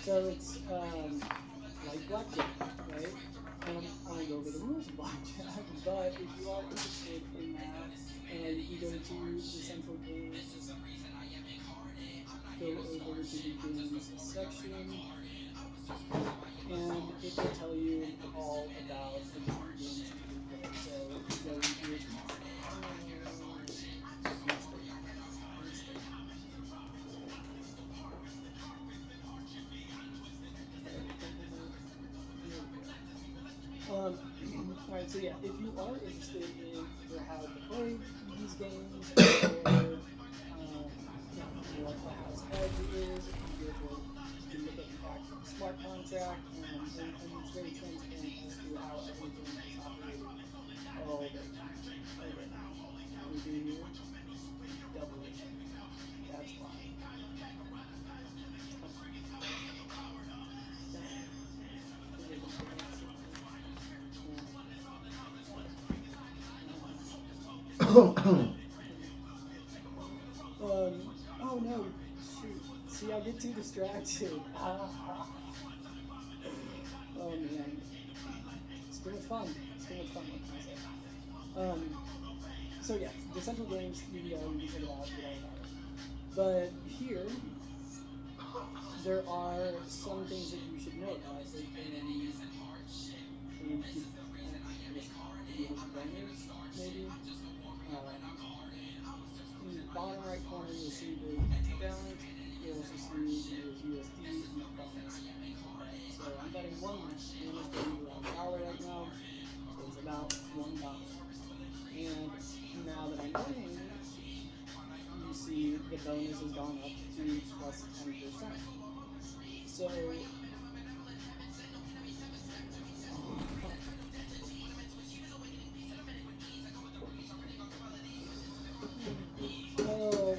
So it's like blackjack, right? And I'm gonna go over the rules of blackjack, but if you are interested in that, you can go to the Central Games, go over to the games section, and it will tell you all about the different games you can play. So if you go in here, all right, so yeah, if you are interested in either how to play these games or what a house edge is, you can look at the actual smart contract, and it's very transparent as to how everything is operating. Oh, okay. What we do here? Double it. That's fine. Oh no, shoot. See, I get too distracted. Oh man. It's too much fun. It's too much fun, what can I say? So yeah, the Central Games, you can go, you can check it out, get all about it. But here, there are some things that you should know about it, and give, I guess, give you additional bonus, maybe. In the bottom right corner, you'll see the UT balance. You'll also see your USD and the bonus. So I'm betting one mana is trading around $1 right now, so it's about $1. And now that I'm playing it, you see the bonus has gone up to plus 10%. So oh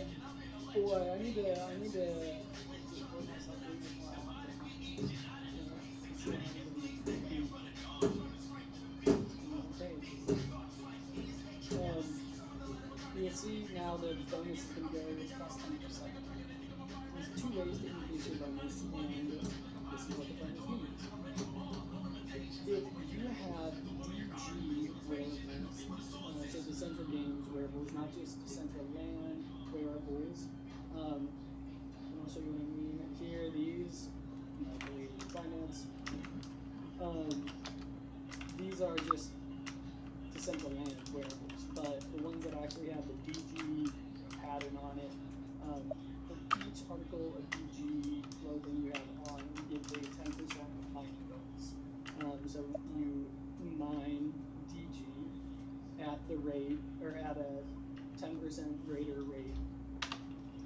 boy, I need to report myself a little bit more often. See what happens when you do crazy. You'll see now the bonus is going to go plus 10%. There's two ways to increase your bonus, and this is what the bonus means. If you have DG wearables, so the Central Games wearables, not just Decentraland wearables, and I'll show you what I mean here. These, I believe, finance. These are just Decentraland wearables, but the ones that actually have the DG pattern on it, for each article of DG clothing you have on, you get a 10% mining bonus. So you mine DG at the rate, or at a 10% greater rate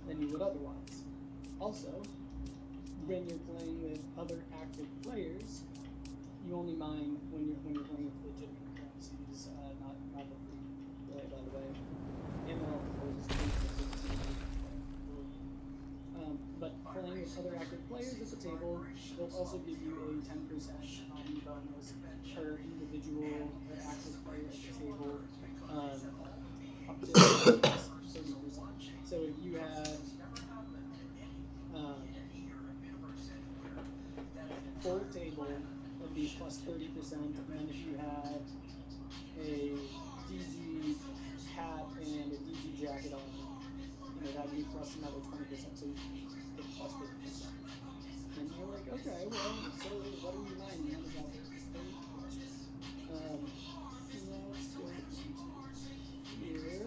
than you would otherwise. Also, when you're playing with other active players, you only mine when you're playing with legitimate currencies, not the free play, by the way. ML but playing with other active players at the table will also give you a 10% mining bonus per individual or active player at the table, up to 30%. So if you had full table, it'd be plus 30%, and then if you had a DG hat and a DG jacket on, that'd be plus another 20%, so you get plus 50%. And you're like, okay, well, so what are you mining? How does that work? Great question. Let's go into here.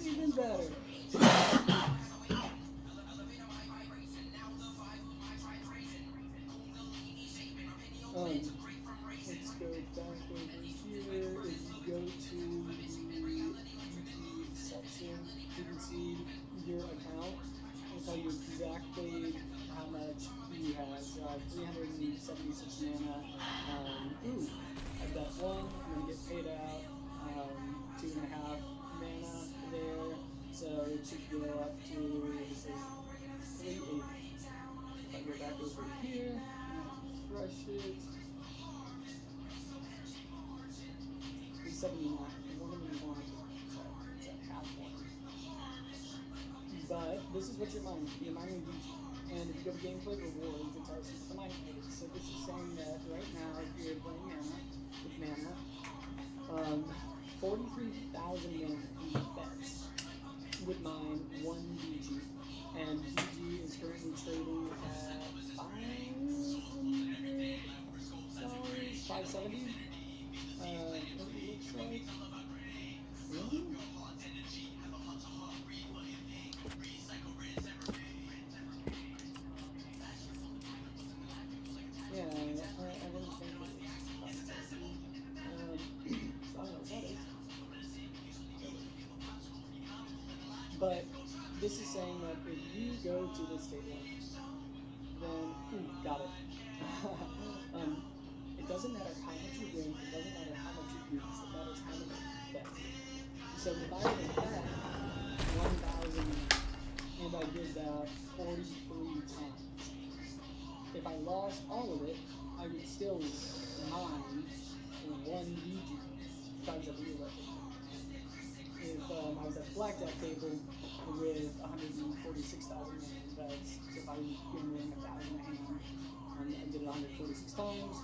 Even better. Let's go back over here. If you go to the DG section, you can see your account. It'll tell you exactly how much you have. So I have 376 mana. I've got one. I'm gonna get paid out 2.5 mana there. So it should go up to, this is 380. If I go back over here, refresh it. 79. One of them is 100. So it's at half one. But this is what you're mining. You're mining DG. And if you go to gameplay rewards, it tells you what the mining rate is. So this is saying that right now, if you're playing mana, with mana, 43,000 mana in bets would mine 1 DG. And DG is currently trading at $500, $570. It looks like. Really? Yeah, I don't think it's I don't know what is. But this is saying that if you go to this table, then got it. It doesn't matter how much you win, it doesn't matter how much you lose, it matters how much you bet. So if I were to bet 1,000 and I did that 43 times, if I lost all of it, I would still mine 1 DG times a roulette. If I was at the blackjack table with 146,000 bets, so if I was gambling 1,000 a hand and I did it 146 times,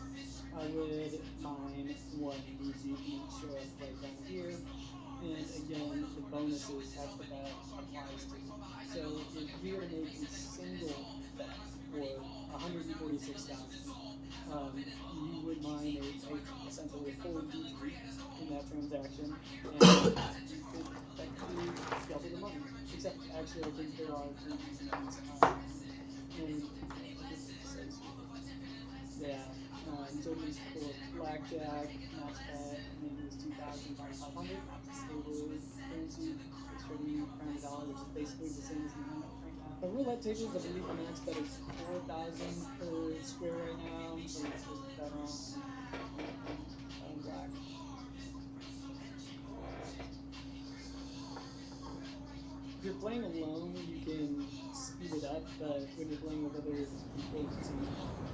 I would mine 1 DG and make sure it's right down here. And again, the bonuses, that's what that applies to. So if you were to make a single bet for 146,000, you would mine essentially a full DG in that transaction, and you could effectively double the money. Except, actually, I think there are 3 DGs, and so it was for blackjack, max bet, and then it was 2,500. Stable currency is trading around $1, which is basically the same as the minimum right now. The roulette tables, I believe the max bet is 4,000 per square right now, so it's just bet on black. If you're playing alone, you can speed it up, but when you're playing with other people,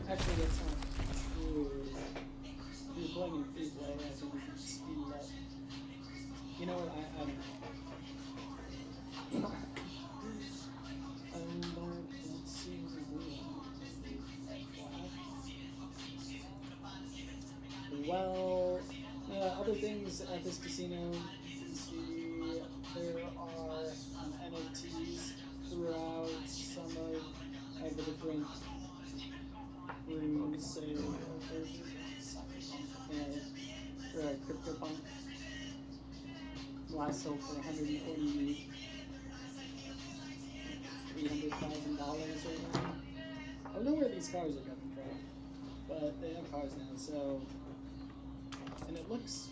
actually that's not true. If you're playing in free play, I think you can speed it up. You know what, I don't know. Let's see what we have. Well, other things at this casino, you can see there are NFTs throughout some of the different rooms. So there's CryptoPunk. Last sold for $140,000 $300,000 right now. I don't know where these cars are coming from, but they have cars now, so, and it looks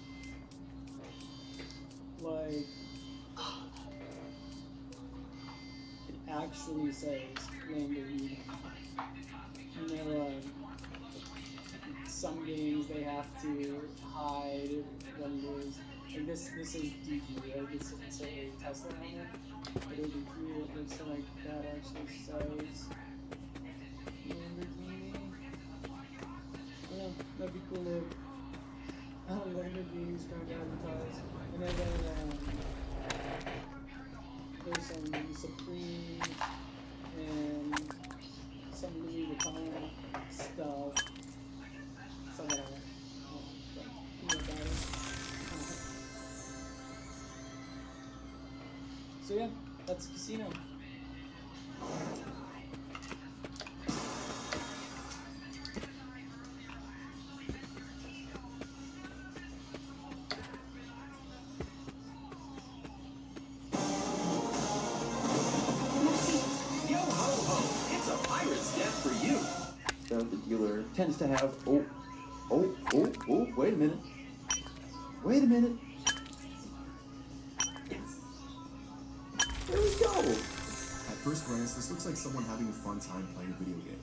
like it actually says Lamborghini. You know, some games they have to hide vendors. And this is DG, right? This isn't a Tesla helmet. But over here it looks like that actually says Lamborghini. Yeah, that'd be cool if Lamborghini's trying to advertise. And then there's some Supreme and some Louis Vuitton stuff. Some of that. So yeah, that's the casino. The dealer tends to have, wait a minute. Wait a minute. There we go. At first glance, this looks like someone having a fun time playing a video game.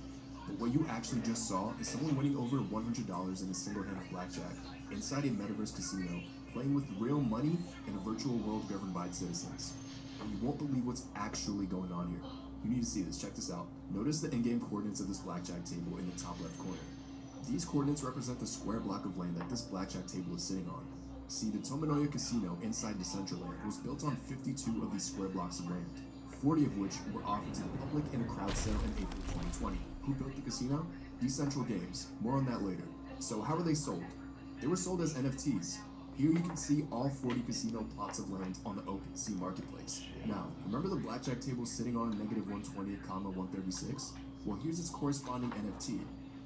But what you actually just saw is someone winning over $100 in a single hand of blackjack inside a Metaverse casino, playing with real money in a virtual world governed by its citizens. And you won't believe what's actually going on here. You need to see this. Check this out. Notice the in-game coordinates of this blackjack table in the top left corner. These coordinates represent the square block of land that this blackjack table is sitting on. See, the Tomonoya Casino inside Decentraland was built on 52 of these square blocks of land, 40 of which were offered to the public in a crowd sale in April 2020. Who built the casino? Decentral Games. More on that later. So how were they sold? They were sold as NFTs. Here you can see all 40 casino plots of land on the OpenSea marketplace. Now, remember the blackjack table sitting on -120, 136? Well, here's its corresponding NFT.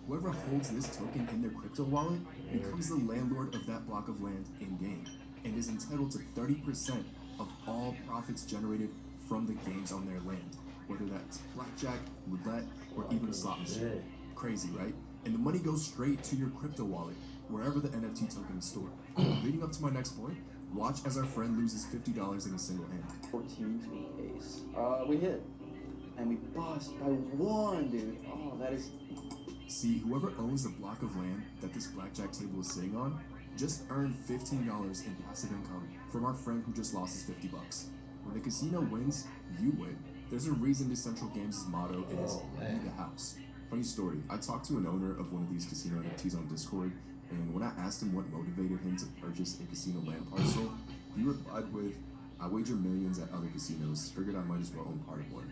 Whoever holds this token in their crypto wallet becomes the landlord of that block of land in-game and is entitled to 30% of all profits generated from the games on their land, whether that's blackjack, roulette, or even a slot machine. Crazy, right? And the money goes straight to your crypto wallet, wherever the NFT token is stored. Leading up to my next point, watch as our friend loses $50 in a single hand. 14 to the ace. We hit. And we bust by 1, dude. Oh, that is... See, whoever owns the block of land that this blackjack table is sitting on just earned $15 in passive income from our friend who just lost his $50. When the casino wins, you win. There's a reason Decentral Games' motto is "Be the house." Funny story, I talked to an owner of one of these casino NFTs on Discord, and when I asked him what motivated him to purchase a casino land parcel, he replied with, "I wager millions at other casinos, figured I might as well own part of one."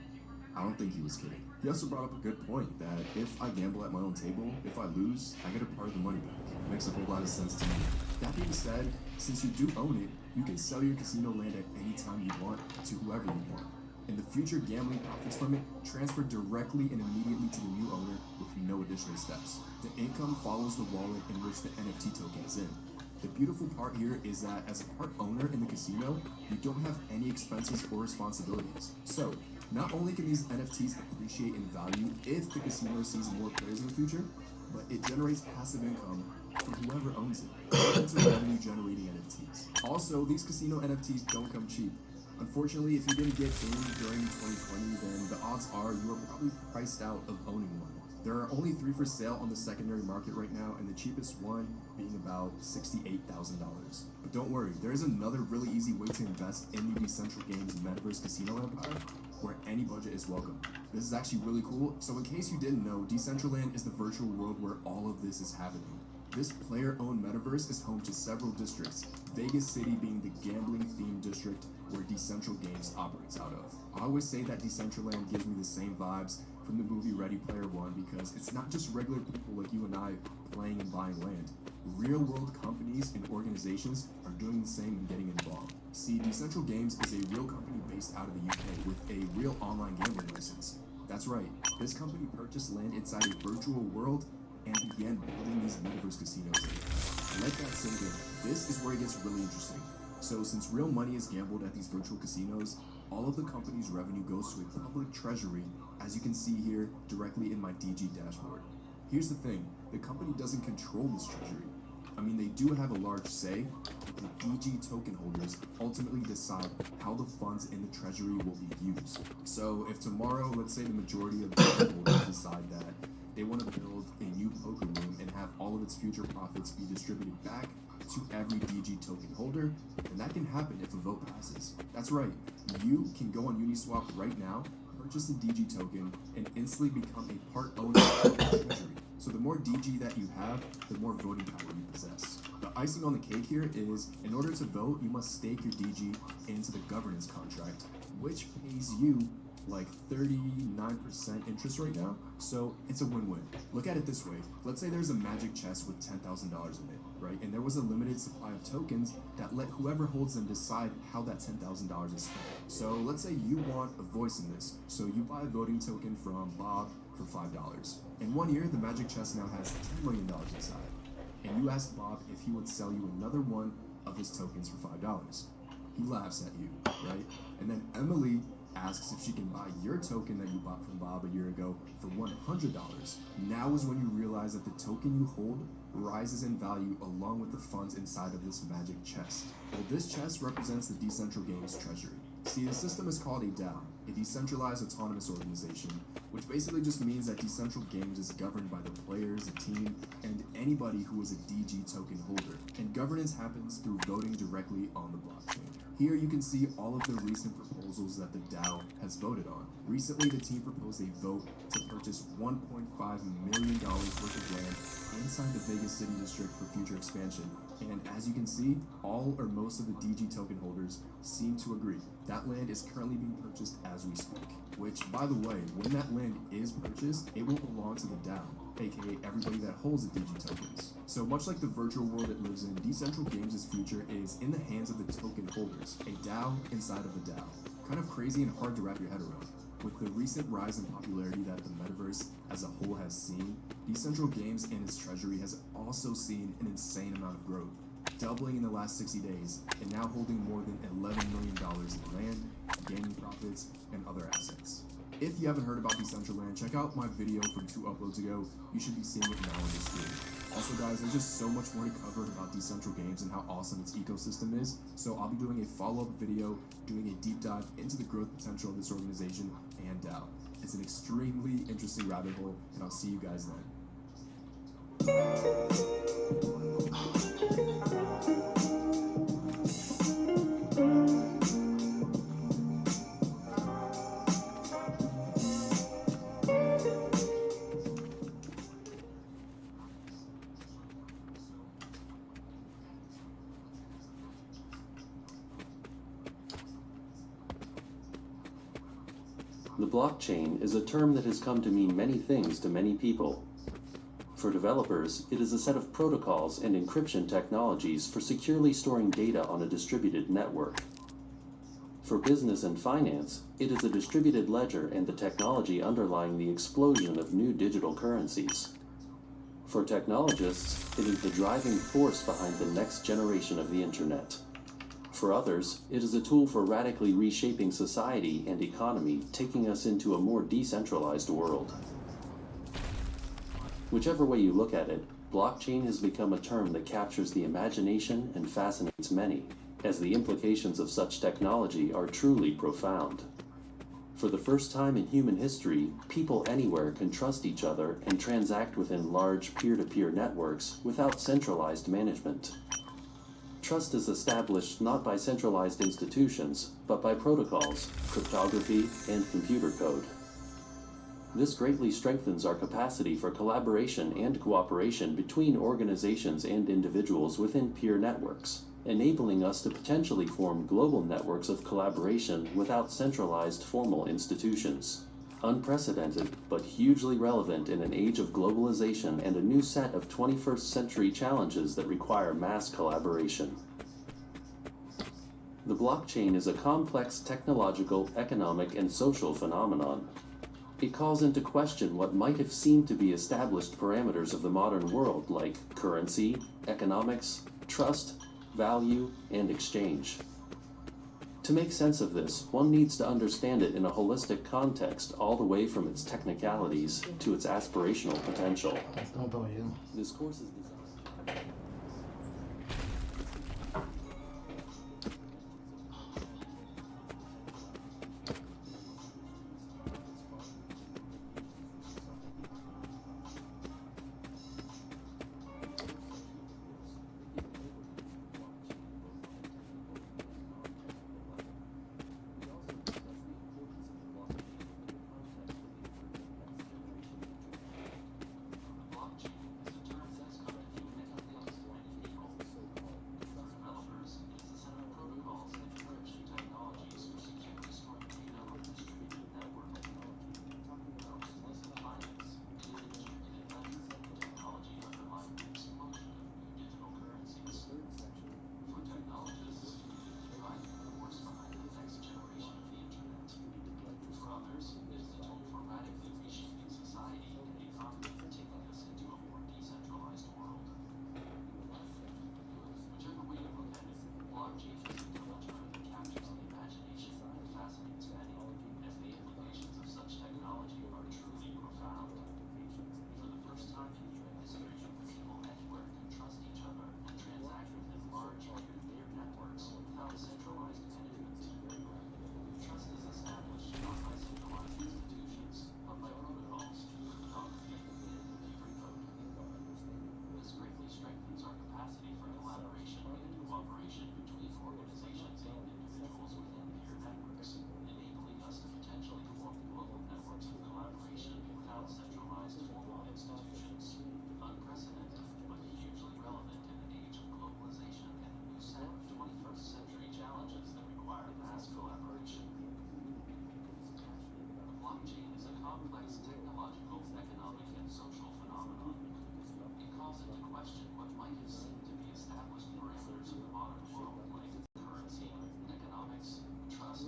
I don't think he was kidding. He also brought up a good point that if I gamble at my own table, if I lose, I get a part of the money back. Makes a whole lot of sense to me. That being said, since you do own it, you can sell your casino land at any time you want to whoever you want. And the future gambling profits from it transfer directly and immediately to the new owner with no additional steps. The income follows the wallet in which the NFT token is in. The beautiful part here is that as a part owner in the casino, you don't have any expenses or responsibilities. So, not only can these NFTs appreciate in value if the casino sees more players in the future, but it generates passive income for whoever owns it. It's a revenue generating NFTs. Also, these casino NFTs don't come cheap. Unfortunately, if you didn't get in during 2020, then the odds are you are probably priced out of owning one. There are only 3 for sale on the secondary market right now, and the cheapest one being about $68,000. But don't worry, there is another really easy way to invest in the Decentral Games Metaverse Casino Empire, where any budget is welcome. This is actually really cool. So in case you didn't know, Decentraland is the virtual world where all of this is happening. This player-owned metaverse is home to several districts, Vegas City being the gambling-themed district where Decentral Games operates out of. I always say that Decentraland gives me the same vibes from the movie Ready Player One because it's not just regular people like you and I playing and buying land. Real-world companies and organizations are doing the same and getting involved. See, Decentral Games is a real company based out of the UK with a real online gambling license. That's right, this company purchased land inside a virtual world and began building these metaverse casinos. Let that sink in. This is where it gets really interesting. So since real money is gambled at these virtual casinos, all of the company's revenue goes to a public treasury, as you can see here directly in my DG dashboard. Here's the thing, the company doesn't control this treasury. I mean, they do have a large say, but the DG token holders ultimately decide how the funds in the treasury will be used. So if tomorrow, let's say the majority of token holders decide that they want to build a new poker room and have all of its future profits be distributed back to every DG token holder, and that can happen if a vote passes. That's right, you can go on Uniswap right now, purchase a DG token, and instantly become a part owner of the treasury. So the more DG that you have, the more voting power you possess. The icing on the cake here is, in order to vote, you must stake your DG into the governance contract, which pays you like 39% interest right now, so it's a win-win. Look at it this way, let's say there's a magic chest with $10,000 in it, right? And there was a limited supply of tokens that let whoever holds them decide how that $10,000 is spent. So let's say you want a voice in this, so you buy a voting token from Bob for $5. In 1 year, the magic chest now has $10 million inside, and you ask Bob if he would sell you another one of his tokens for $5. He laughs at you, right? And then Emily asks if she can buy your token that you bought from Bob a year ago for $100. Now is when you realize that the token you hold rises in value along with the funds inside of this magic chest. Well, this chest represents the Decentral Games treasury. See, the system is called a DAO, a decentralized autonomous organization, which basically just means that Decentral Games is governed by the players, the team, and anybody who is a DG token holder. And governance happens through voting directly on the blockchain. Here you can see all of the recent proposals that the DAO has voted on. Recently, the team proposed a vote to purchase $1.5 million worth of land inside the Vegas City District for future expansion. And as you can see, all or most of the DG token holders seem to agree. That land is currently being purchased as we speak. Which, by the way, when that land is purchased, it will belong to the DAO, aka everybody that holds the DG tokens. So much like the virtual world it lives in, Decentral Games' future is in the hands of the token holders, a DAO inside of a DAO. Kind of crazy and hard to wrap your head around. With the recent rise in popularity that the Metaverse as a whole has seen, Decentral Games and its treasury has also seen an insane amount of growth, doubling in the last 60 days, and now holding more than $11 million in land, gaming profits, and other assets. If you haven't heard about Decentraland, check out my video from 2 uploads ago. You should be seeing it now on your screen. Also guys, there's just so much more to cover about Decentral Games and how awesome its ecosystem is, so I'll be doing a follow-up video, doing a deep dive into the growth potential of this organization and DAO. It's an extremely interesting rabbit hole, and I'll see you guys then. The blockchain is a term that has come to mean many things to many people. For developers, it is a set of protocols and encryption technologies for securely storing data on a distributed network. For business and finance, it is a distributed ledger and the technology underlying the explosion of new digital currencies. For technologists, it is the driving force behind the next generation of the internet. For others, it is a tool for radically reshaping society and economy, taking us into a more decentralized world. Whichever way you look at it, blockchain has become a term that captures the imagination and fascinates many, as the implications of such technology are truly profound. For the first time in human history, people anywhere can trust each other and transact within large peer-to-peer networks without centralized management. Trust is established not by centralized institutions, but by protocols, cryptography, and computer code. This greatly strengthens our capacity for collaboration and cooperation between organizations and individuals within peer networks, enabling us to potentially form global networks of collaboration without centralized formal institutions. Unprecedented, but hugely relevant in an age of globalization and a new set of 21st century challenges that require mass collaboration. The blockchain is a complex technological, economic, and social phenomenon. It calls into question what might have seemed to be established parameters of the modern world like currency, economics, trust, value, and exchange. To make sense of this, one needs to understand it in a holistic context all the way from its technicalities to its aspirational potential. This course is designed... complex technological, economic, and social phenomenon. It calls into question what might have seemed to be established parameters of the modern world, like currency, economics, trust,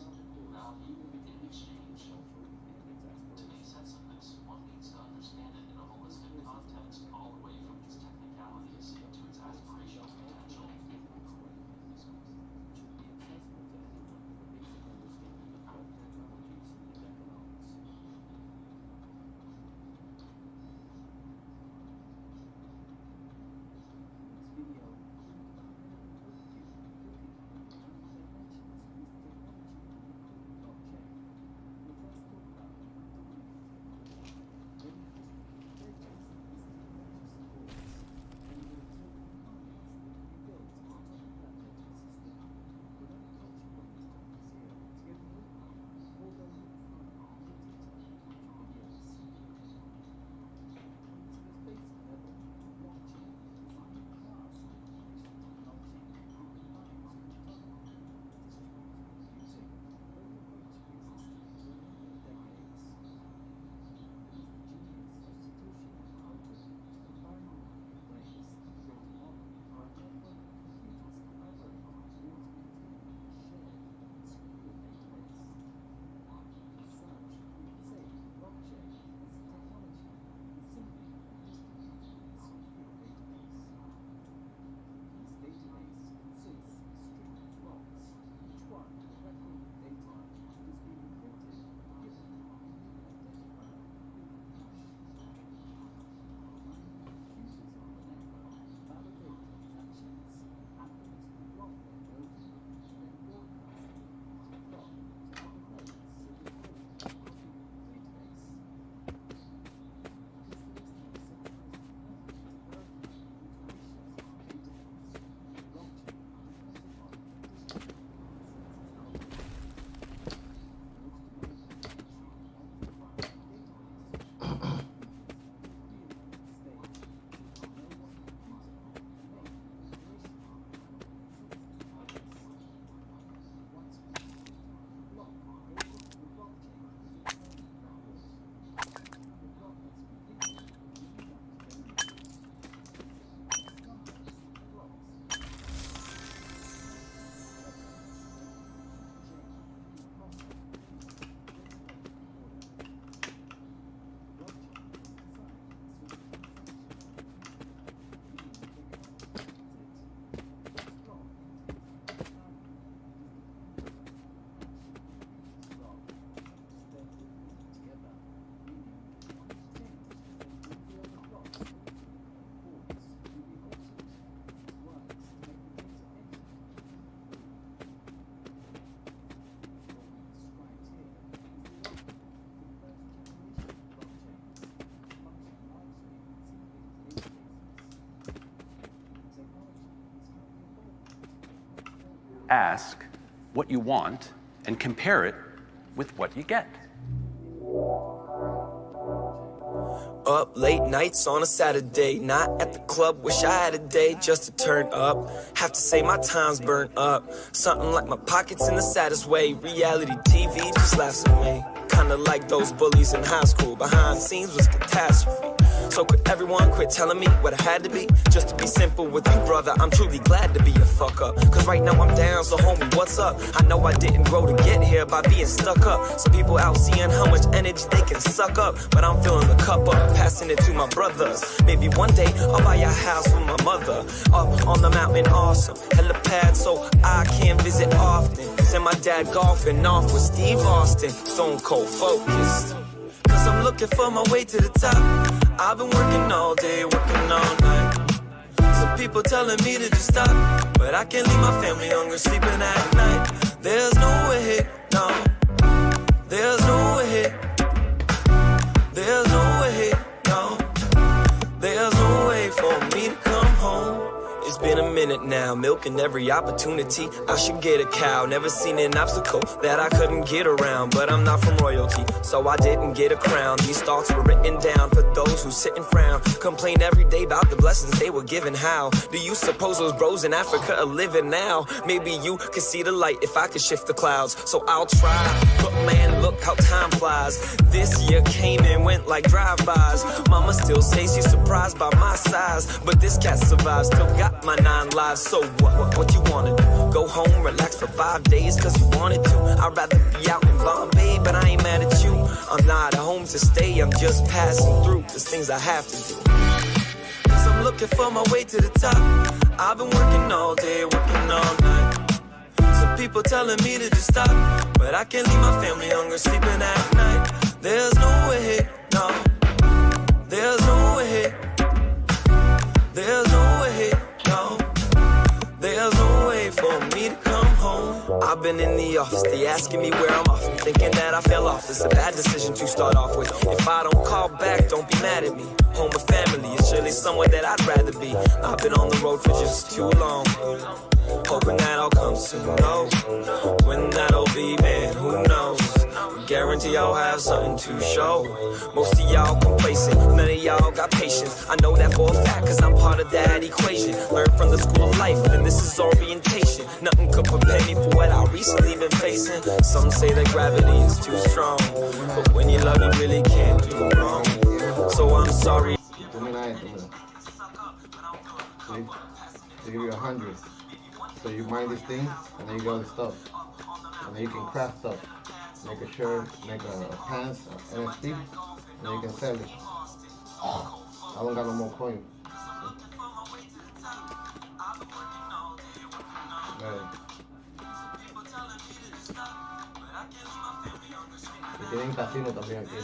value, and exchange. To make sense of this, one needs to understand it in a holistic context, all the way from its technicalities to its aspirational potential. Ask what you want and compare it with what you get. Up late nights on a Saturday, not at the club, wish I had a day just to turn up. Have to say my time's burnt up. Something like my pockets in the saddest way. Reality TV just laughs at me. Kinda like those bullies in high school. Behind the scenes was catastrophe. So could everyone quit telling me what I had to be? Just to be simple with you, brother, I'm truly glad to be a fuck up. Cause right now I'm down, so homie, what's up? I know I didn't grow to get here by being stuck up. Some people out seeing how much energy they can suck up. But I'm filling the cup up, passing it to my brothers. Maybe one day I'll buy a house for my mother. Up on the mountain, awesome. Helipad so I can visit often. Send my dad golfing off with Steve Austin. Stone cold focused. Cause I'm looking for my way to the top. I've been working all day, working all night. Some people telling me to just stop, but I can't leave my family hungry, sleeping at night. There's no way, no. There's no way. There's no way, no. There's no way for me to come home. It's been a minute now, milking every opportunity. I should get a cow. Never seen an obstacle that I couldn't get around. But I'm not from royalty, so I didn't get a crown. These thoughts were written down for those who sit and frown. Complain every day about the blessings they were given. How do you suppose those bros in Africa are living now? Maybe you could see the light if I could shift the clouds. So I'll try. But man, look how time flies. This year came and went like drive-bys. Mama still says she's surprised by my size, but this cat survives. Still got my 9 lives. So what you wanna do? Go home, relax for 5 days cause you wanted to. I'd rather be out in Bombay, but I ain't mad at you. I'm not at home to stay, I'm just passing through. There's things I have to do, cause I'm looking for my way to the top. I've been working all day, working all night. Some people telling me to just stop, but I can't leave my family hungry, sleeping at night. There's no way, no. There's no way. There's no way, no. There's no way for me to come home. I've been in the office, they asking me where I'm off. I'm thinking that I fell off. It's a bad decision to start off with. If I don't call back, don't be mad at me. Home and family is surely somewhere that I'd rather be. I've been on the road for just too long, hoping that I'll come soon. No, when that'll be, man, who knows? Guarantee I'll have something to show. Most of y'all complacent, none of y'all got patience. I know that for a fact, cause I'm part of that equation. Learned from the school of life, and this is orientation. Nothing could prepare me for what I recently been facing. Some say that gravity is too strong, but when you love, you really can't do wrong. So I'm sorry. They give you 100. So you mine this thing, and then you get all the stuff. And then you can craft stuff. Make a shirt, make a pants, NFT, and then you can sell it. I don't got no more coins. Y tienen casino también aquí.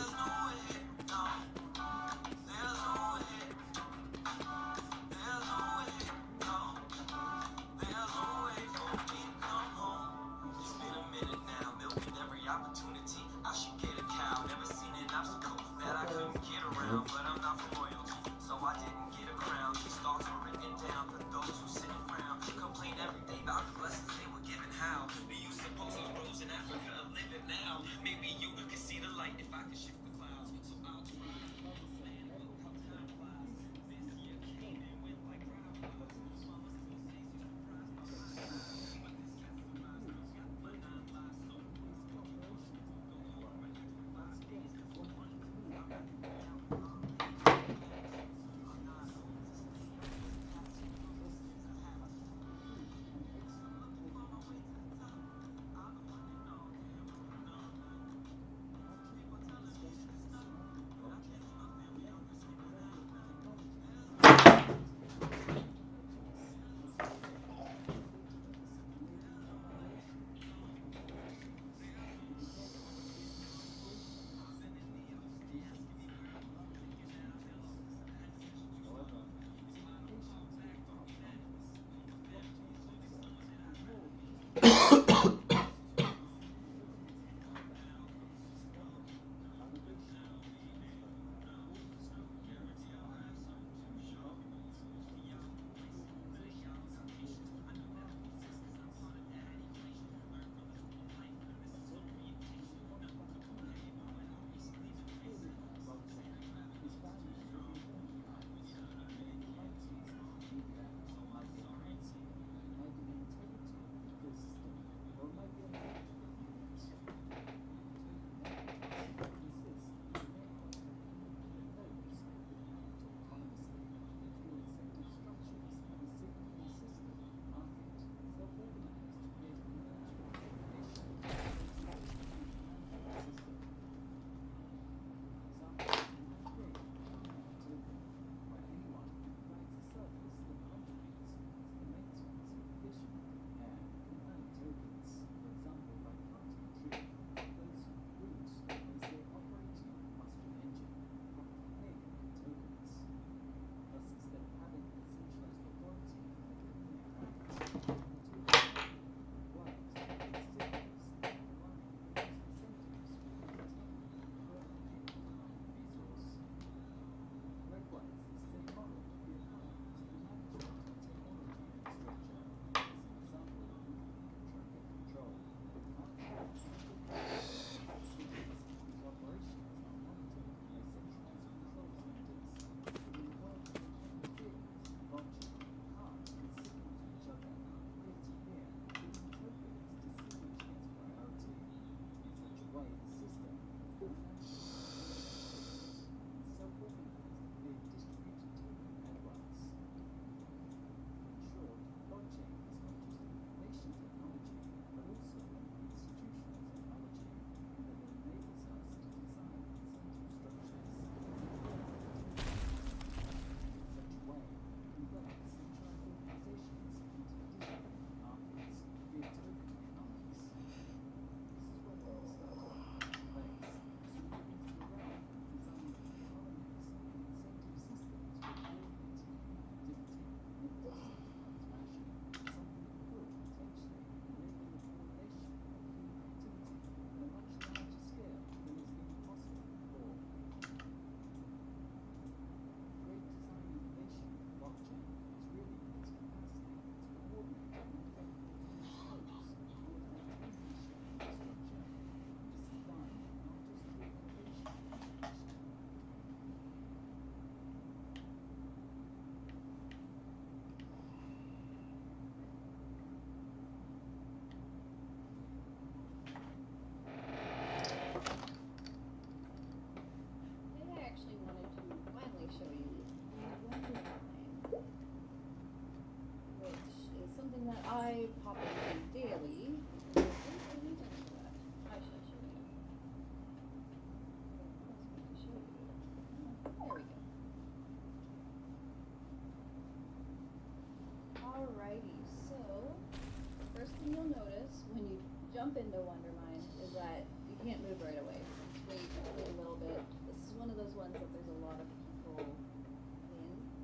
jump into Wondermine is that you can't move right away. Wait a little bit. This is one of those ones that there's a lot of people in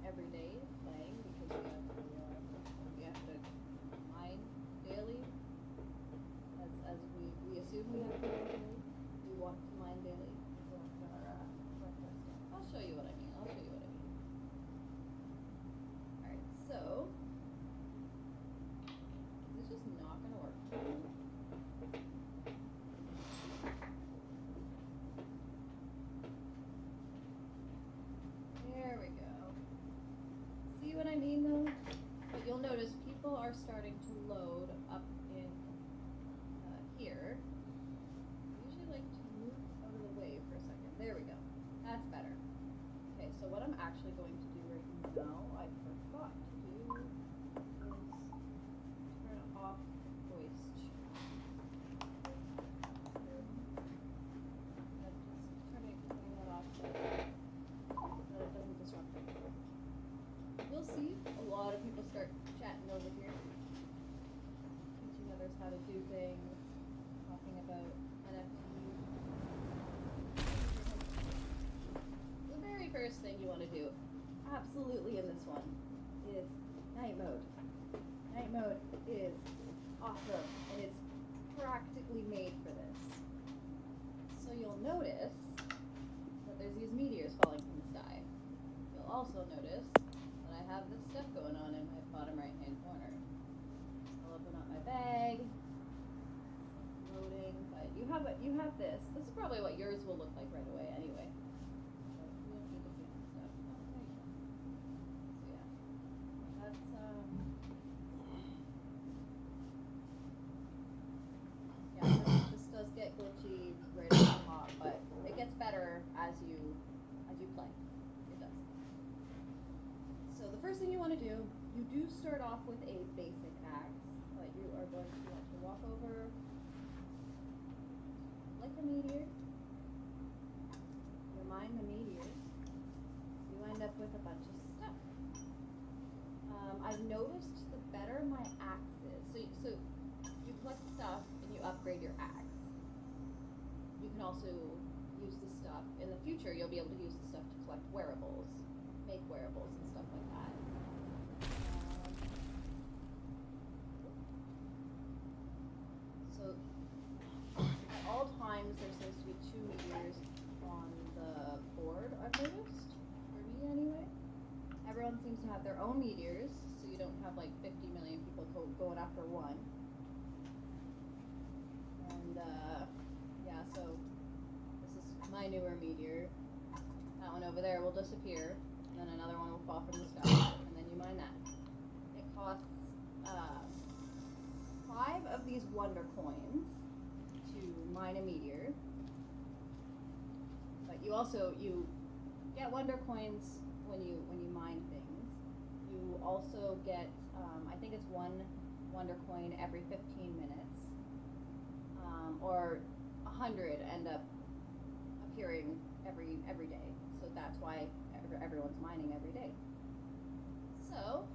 every day playing because we have to mine daily. As we assume we have to mine daily. We want to mine daily. We want our stuff. I'll show you what I mean. Alright, so it's just not gonna work. There we go. See what I mean though? But you'll notice people are starting to load up in here. I usually like to move out of the way for a second. There we go. That's better. Okay, so what I'm actually going to do right now, I forgot to do, is turn off voice chat. I'm just turning that off so that it doesn't disrupt it. You'll see a lot of people start chatting over here, teaching others how to do things, talking about NFTs. The very first thing you want to do, absolutely in this one, is night mode. Night mode is awesome, and it's practically made for this. So you'll notice that there's these meteors falling from the sky. You'll also notice that I have this stuff going on in my bottom right hand corner. I'll open up my bag. Loading, but you have this. This is probably what yours will look like right away anyway. So you don't need to do this stuff. Oh, there you go. So yeah. That's yeah, this does get glitchy right off the top, but it gets better as you play. It does. So the first thing you want to do, you do start off with a basic axe, but you are going to want to walk over like a meteor. You mine the meteors. You end up with a bunch of stuff. I've noticed the better my axe is, so you collect stuff and you upgrade your axe. You can also use the stuff in the future. You'll be able to use the stuff to collect wearables, make wearables and stuff like that. So at all times there seems to be 2 meteors on the board, I've noticed, for me anyway. Everyone seems to have their own meteors, so you don't have like 50 million people going after one. And yeah, so this is my newer meteor. That one over there will disappear, and then another one will fall from the sky, and then you mine that. It costs 5 of these wonder coins to mine a meteor. But you get wonder coins when you mine things. You also get I think it's 1 wonder coin every 15 minutes, or 100 end up appearing every day. So that's why everyone's mining every day. So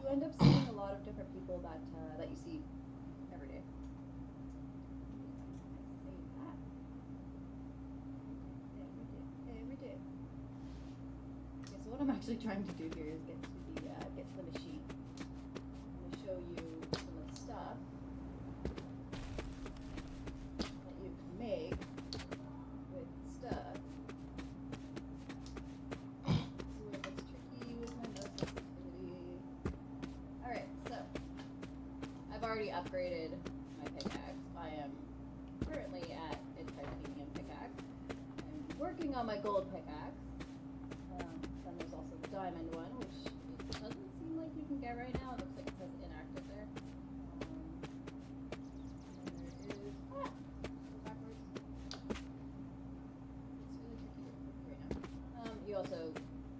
you end up seeing a lot of different people that you see every day. Save that. Every day. Okay, so what I'm actually trying to do here is get to the machine. I'm going to show you some of the stuff that you can make with stuff. This is where it gets tricky with my mouse sensitivity. Alright, so I've already upgraded my pickaxe. I am currently at a titanium pickaxe. I'm working on my gold pickaxe. Then there's also the diamond one, which it doesn't seem like you can get right now. It looks like it says inactive there. And then there is go backwards. It's really tricky to put right now. You also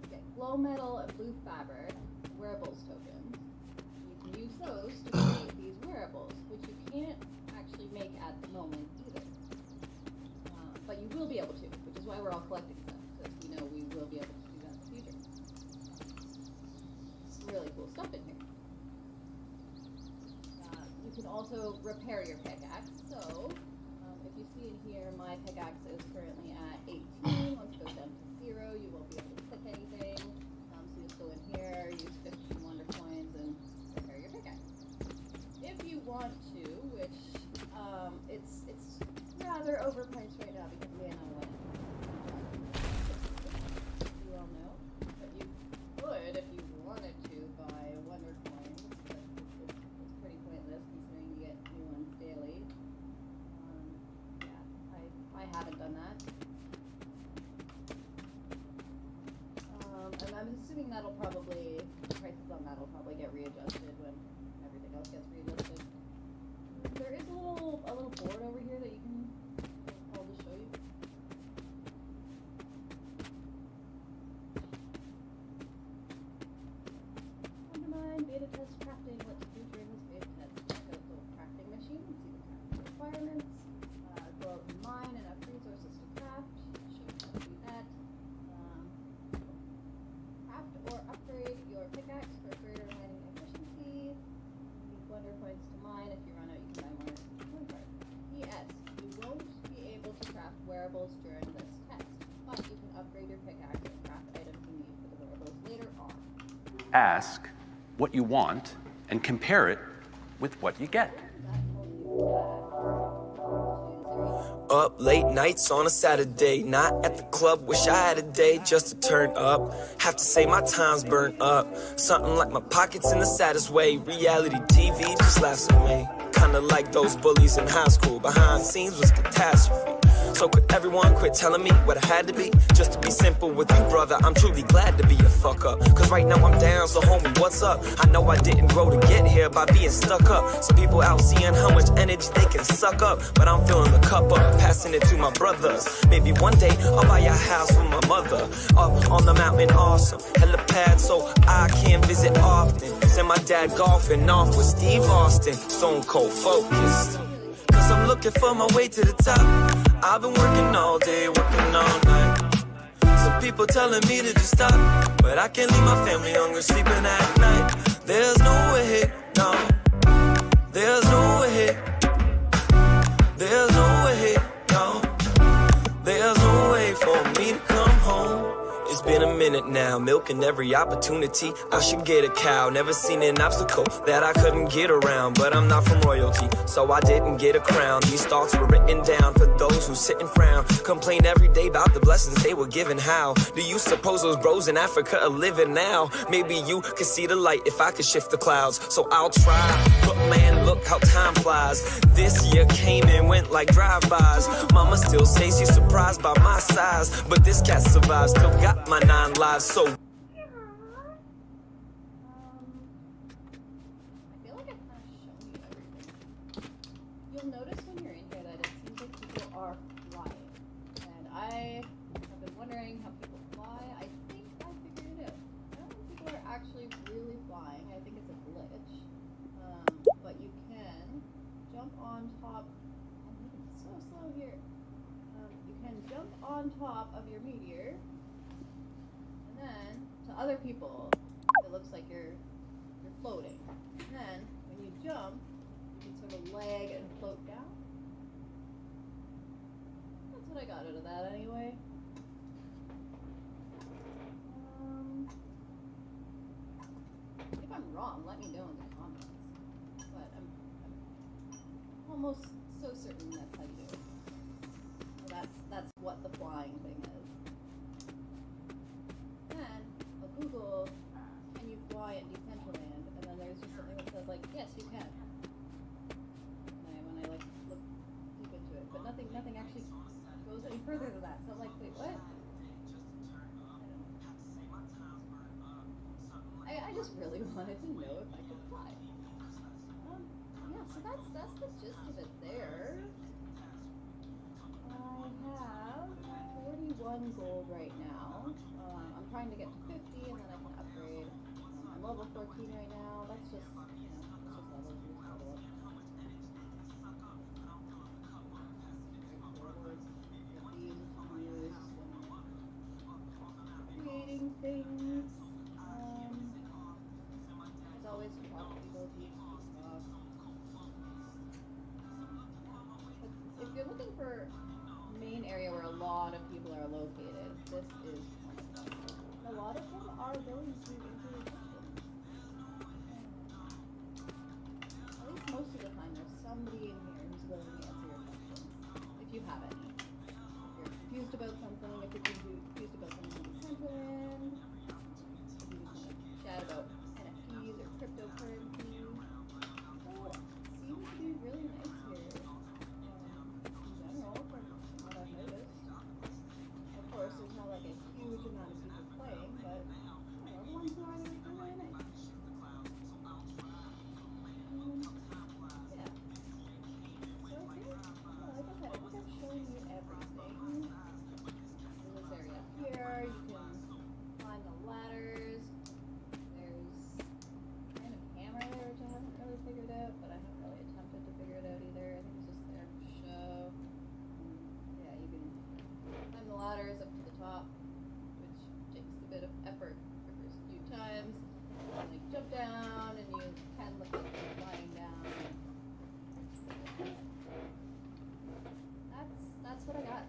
get glow metal and blue fabric wearables tokens. You can use those to create these wearables, which you can't actually make at the moment either. But you will be able to, which is why we're all collecting stuff, because we know we will be able to do that in the future. Some really cool stuff in here. You can also also repair your pickaxe. So, if you see in here, my pickaxe is currently at 18. Once it goes down to 0, you won't be able to click anything. So you'll go in here, use 15 wonder coins, and repair your pickaxe. If you want to, which it's rather overpriced right now because we have no land. You all know, but you could, if you wanted to, buy wonder coins. But it's pretty pointless considering you get new ones daily. Yeah, I haven't done that. And I'm assuming that'll probably, prices on that'll probably get readjusted when everything else gets readjusted. There is a little board over here that you can, I'll just show you. Undermine beta test crafting. What to do during this beta test? Check out the crafting machine and see the crafting requirements. Go out and mine and have resources to craft. Show you how to do that. Craft or upgrade your pickaxe for greater mining efficiency. You need wonder points to mine. If you run out, you can buy more coin cards. P.S. You won't be able to craft wearables during this test, but you can upgrade your pickaxe and craft items you need for the wearables later on. Ask what you want and compare it with what you get. Up late nights on a Saturday, not at the club, wish I had a day just to turn up. Have to say my time's burnt up. Something like my pockets in the saddest way. Reality TV just laughs at me. Kinda like those bullies in high school. Behind the scenes was catastrophe. So could everyone quit telling me what I had to be? Just to be simple with you, brother, I'm truly glad to be a fuck up. Cause right now I'm down, so homie, what's up? I know I didn't grow to get here by being stuck up. Some people out seeing how much energy they can suck up. But I'm filling the cup up, passing it to my brothers. Maybe one day I'll buy a house for my mother. Up on the mountain, awesome. Helipad so I can visit often. Send my dad golfing off with Steve Austin. Stone cold focused. Cause I'm looking for my way to the top. I've been working all day, working all night. Some people telling me to just stop, but I can't leave my family hungry, sleeping at night. There's no way, no. There's no way. There's no way, no. There's no way for me to come home. It's been a minute now, milking every opportunity. I should get a cow, never seen an obstacle that I couldn't get around. But I'm not from royalty, so I didn't get a crown. These thoughts were written down for those who sit and frown. Complain every day about the blessings they were given. How do you suppose those bros in Africa are living now? Maybe you could see the light if I could shift the clouds. So I'll try, but man, look how time flies. This year came and went like drive-bys. Mama still says she's surprised by my size, but this cat survives, still got my 9 lives, so I feel like I've kind of shown you everything. You'll notice when you're in here that it seems like people are flying. And I have been wondering how people fly. I think I figured it out. I don't think people are actually really flying. I think it's a glitch. But you can jump on top. I'm moving so slow here. You can jump on top of your meteor. And then, to other people, it looks like you're floating. And then, when you jump, you can sort of lag and float down. That's what I got out of that anyway. If I'm wrong, let me know in the comments. But I'm almost so certain that's how you do it. So that's what the flying thing is. Then I'll Google, can you fly in Decentraland? And then there's just something that says like, yes, you can. And when I like look deep into it, but nothing actually goes any further than that. So I'm like, wait, what? I just really wanted to know if I could fly. Yeah, so that's the gist of it there. I have 41 gold right now. I'm trying to get to 50 and then I can upgrade. I'm level 14 right now. That's just, you know, it's just levels. You just level up. Creating things. As always, talk to people, teach, talk. lot of people are located. This is one of them. A lot of them are willing to answer your questions. At least most of the time, there's somebody in here who's willing to answer your questions, if you have any. If you're confused about something, if you're confused about something in Decentraland, if you just want to chat about NFTs or cryptocurrency. So, it seems to be really nice here, in general, from what I've noticed. Of course, there's not like a huge amount of people playing, but the ones who are there are really nice. Yeah. So I think, like I said, I think I've shown you everything. In this area up here, you can climb the ladders. There's kind of hammer there, which I haven't really figured out, but I haven't really attempted to figure it out either. I think it's just there for show. Yeah, you can climb the ladders up to the top, which takes a bit of effort the first few times. And, like, jump down, and you can look like you're flying down. That's what I got.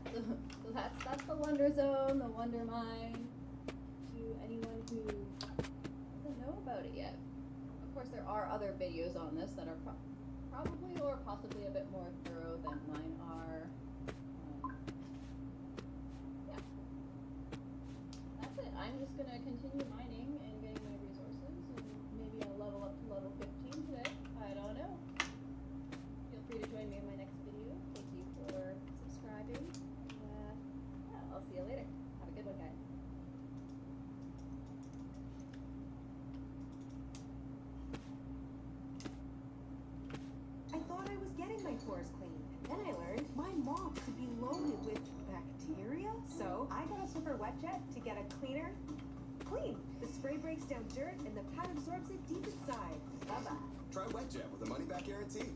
So that's the Wonder Zone, the Wonder Mine, to anyone who doesn't know about it yet. Of course, there are other videos on this that are probably or possibly a bit more thorough than mine are. Yeah. That's it. I'm just going to continue mining and getting my resources, and maybe I'll level up to level 15 today. I don't know. Feel free to join me in my next video. Thank you for subscribing. And, yeah, I'll see you later. Have a good one, guys. I thought I was getting my floors clean. Then I learned my mop could be loaded with bacteria. So I got a Swiffer wet jet to get a cleaner clean. The spray breaks down dirt and the pad absorbs it deep inside. Bye-bye. Try wet jet with a money-back guarantee.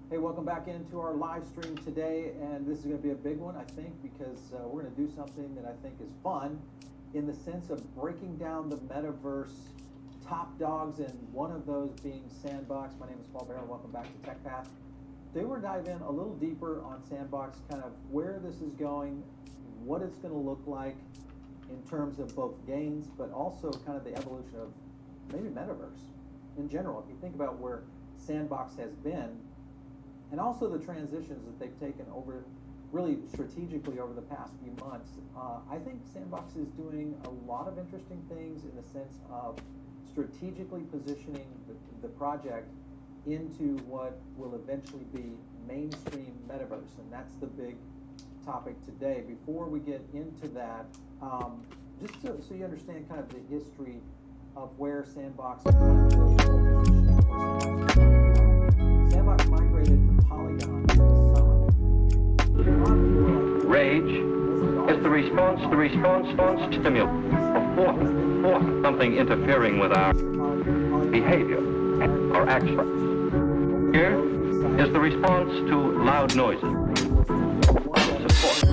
Hey, welcome back into our live stream today, and this is going to be a big one, I think, because we're going to do something that I think is fun in the sense of breaking down the Metaverse top dogs, and one of those being Sandbox. My name is Paul Barrow. Welcome back to TechPath. Today we're going to dive in a little deeper on Sandbox, kind of where this is going, what it's going to look like in terms of both games, but also kind of the evolution of maybe Metaverse in general. If you think about where Sandbox has been, and also the transitions that they've taken over really strategically over the past few months. I think Sandbox is doing a lot of interesting things in the sense of strategically positioning the project into what will eventually be mainstream Metaverse, and that's the big topic today. Before we get into that, just so you understand kind of the history of where Sandbox is kind of the positioning of where Sandbox migrated to Polygon this summer. Rage is the response to stimulus, or something interfering with our behavior or action. Here is the response to loud noises. Support.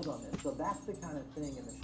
build on this. So that's the kind of thing in the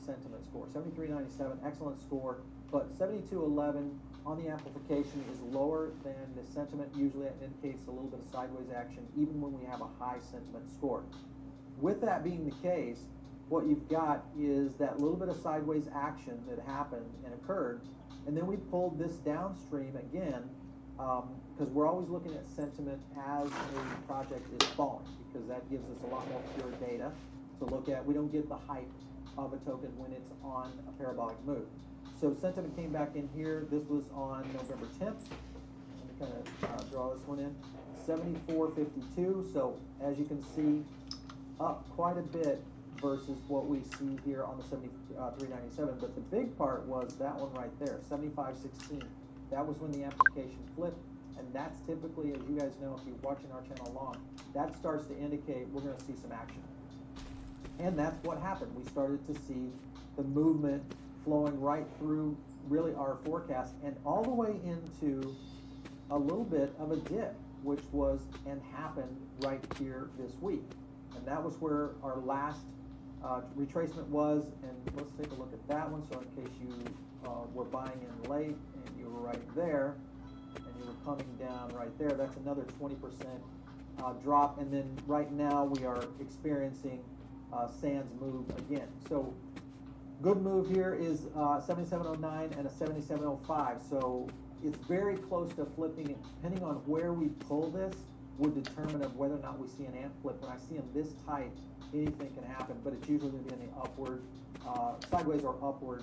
sentiment score. 73.97, excellent score, but 72.11 on the amplification is lower than the sentiment. Usually it indicates a little bit of sideways action, even when we have a high sentiment score. With that being the case, what you've got is that little bit of sideways action that happened and occurred, and then we pulled this downstream again, because we're always looking at sentiment as a project is falling, because that gives us a lot more pure data to look at. We don't get the hype of a token when it's on a parabolic move. So sentiment came back in here. This was on November 10th. Let me kind of draw this one in. 74.52. So as you can see, up quite a bit versus what we see here on the 73.97. But the big part was that one right there, 75.16. That was when the application flipped, and that's typically, as you guys know, if you're watching our channel long, that starts to indicate we're going to see some action. And that's what happened. We started to see the movement flowing right through really our forecast and all the way into a little bit of a dip, which was and happened right here this week. And that was where our last retracement was. And let's take a look at that one. So in case you were buying in late and you were right there, and you were coming down right there, that's another 20% drop. And then right now we are experiencing sands move again. So good move here is 7709 and a 7705. So it's very close to flipping, and depending on where we pull this would determine of whether or not we see an ant flip. When I see them this tight, anything can happen, but it's usually going to be in the upward, sideways or upward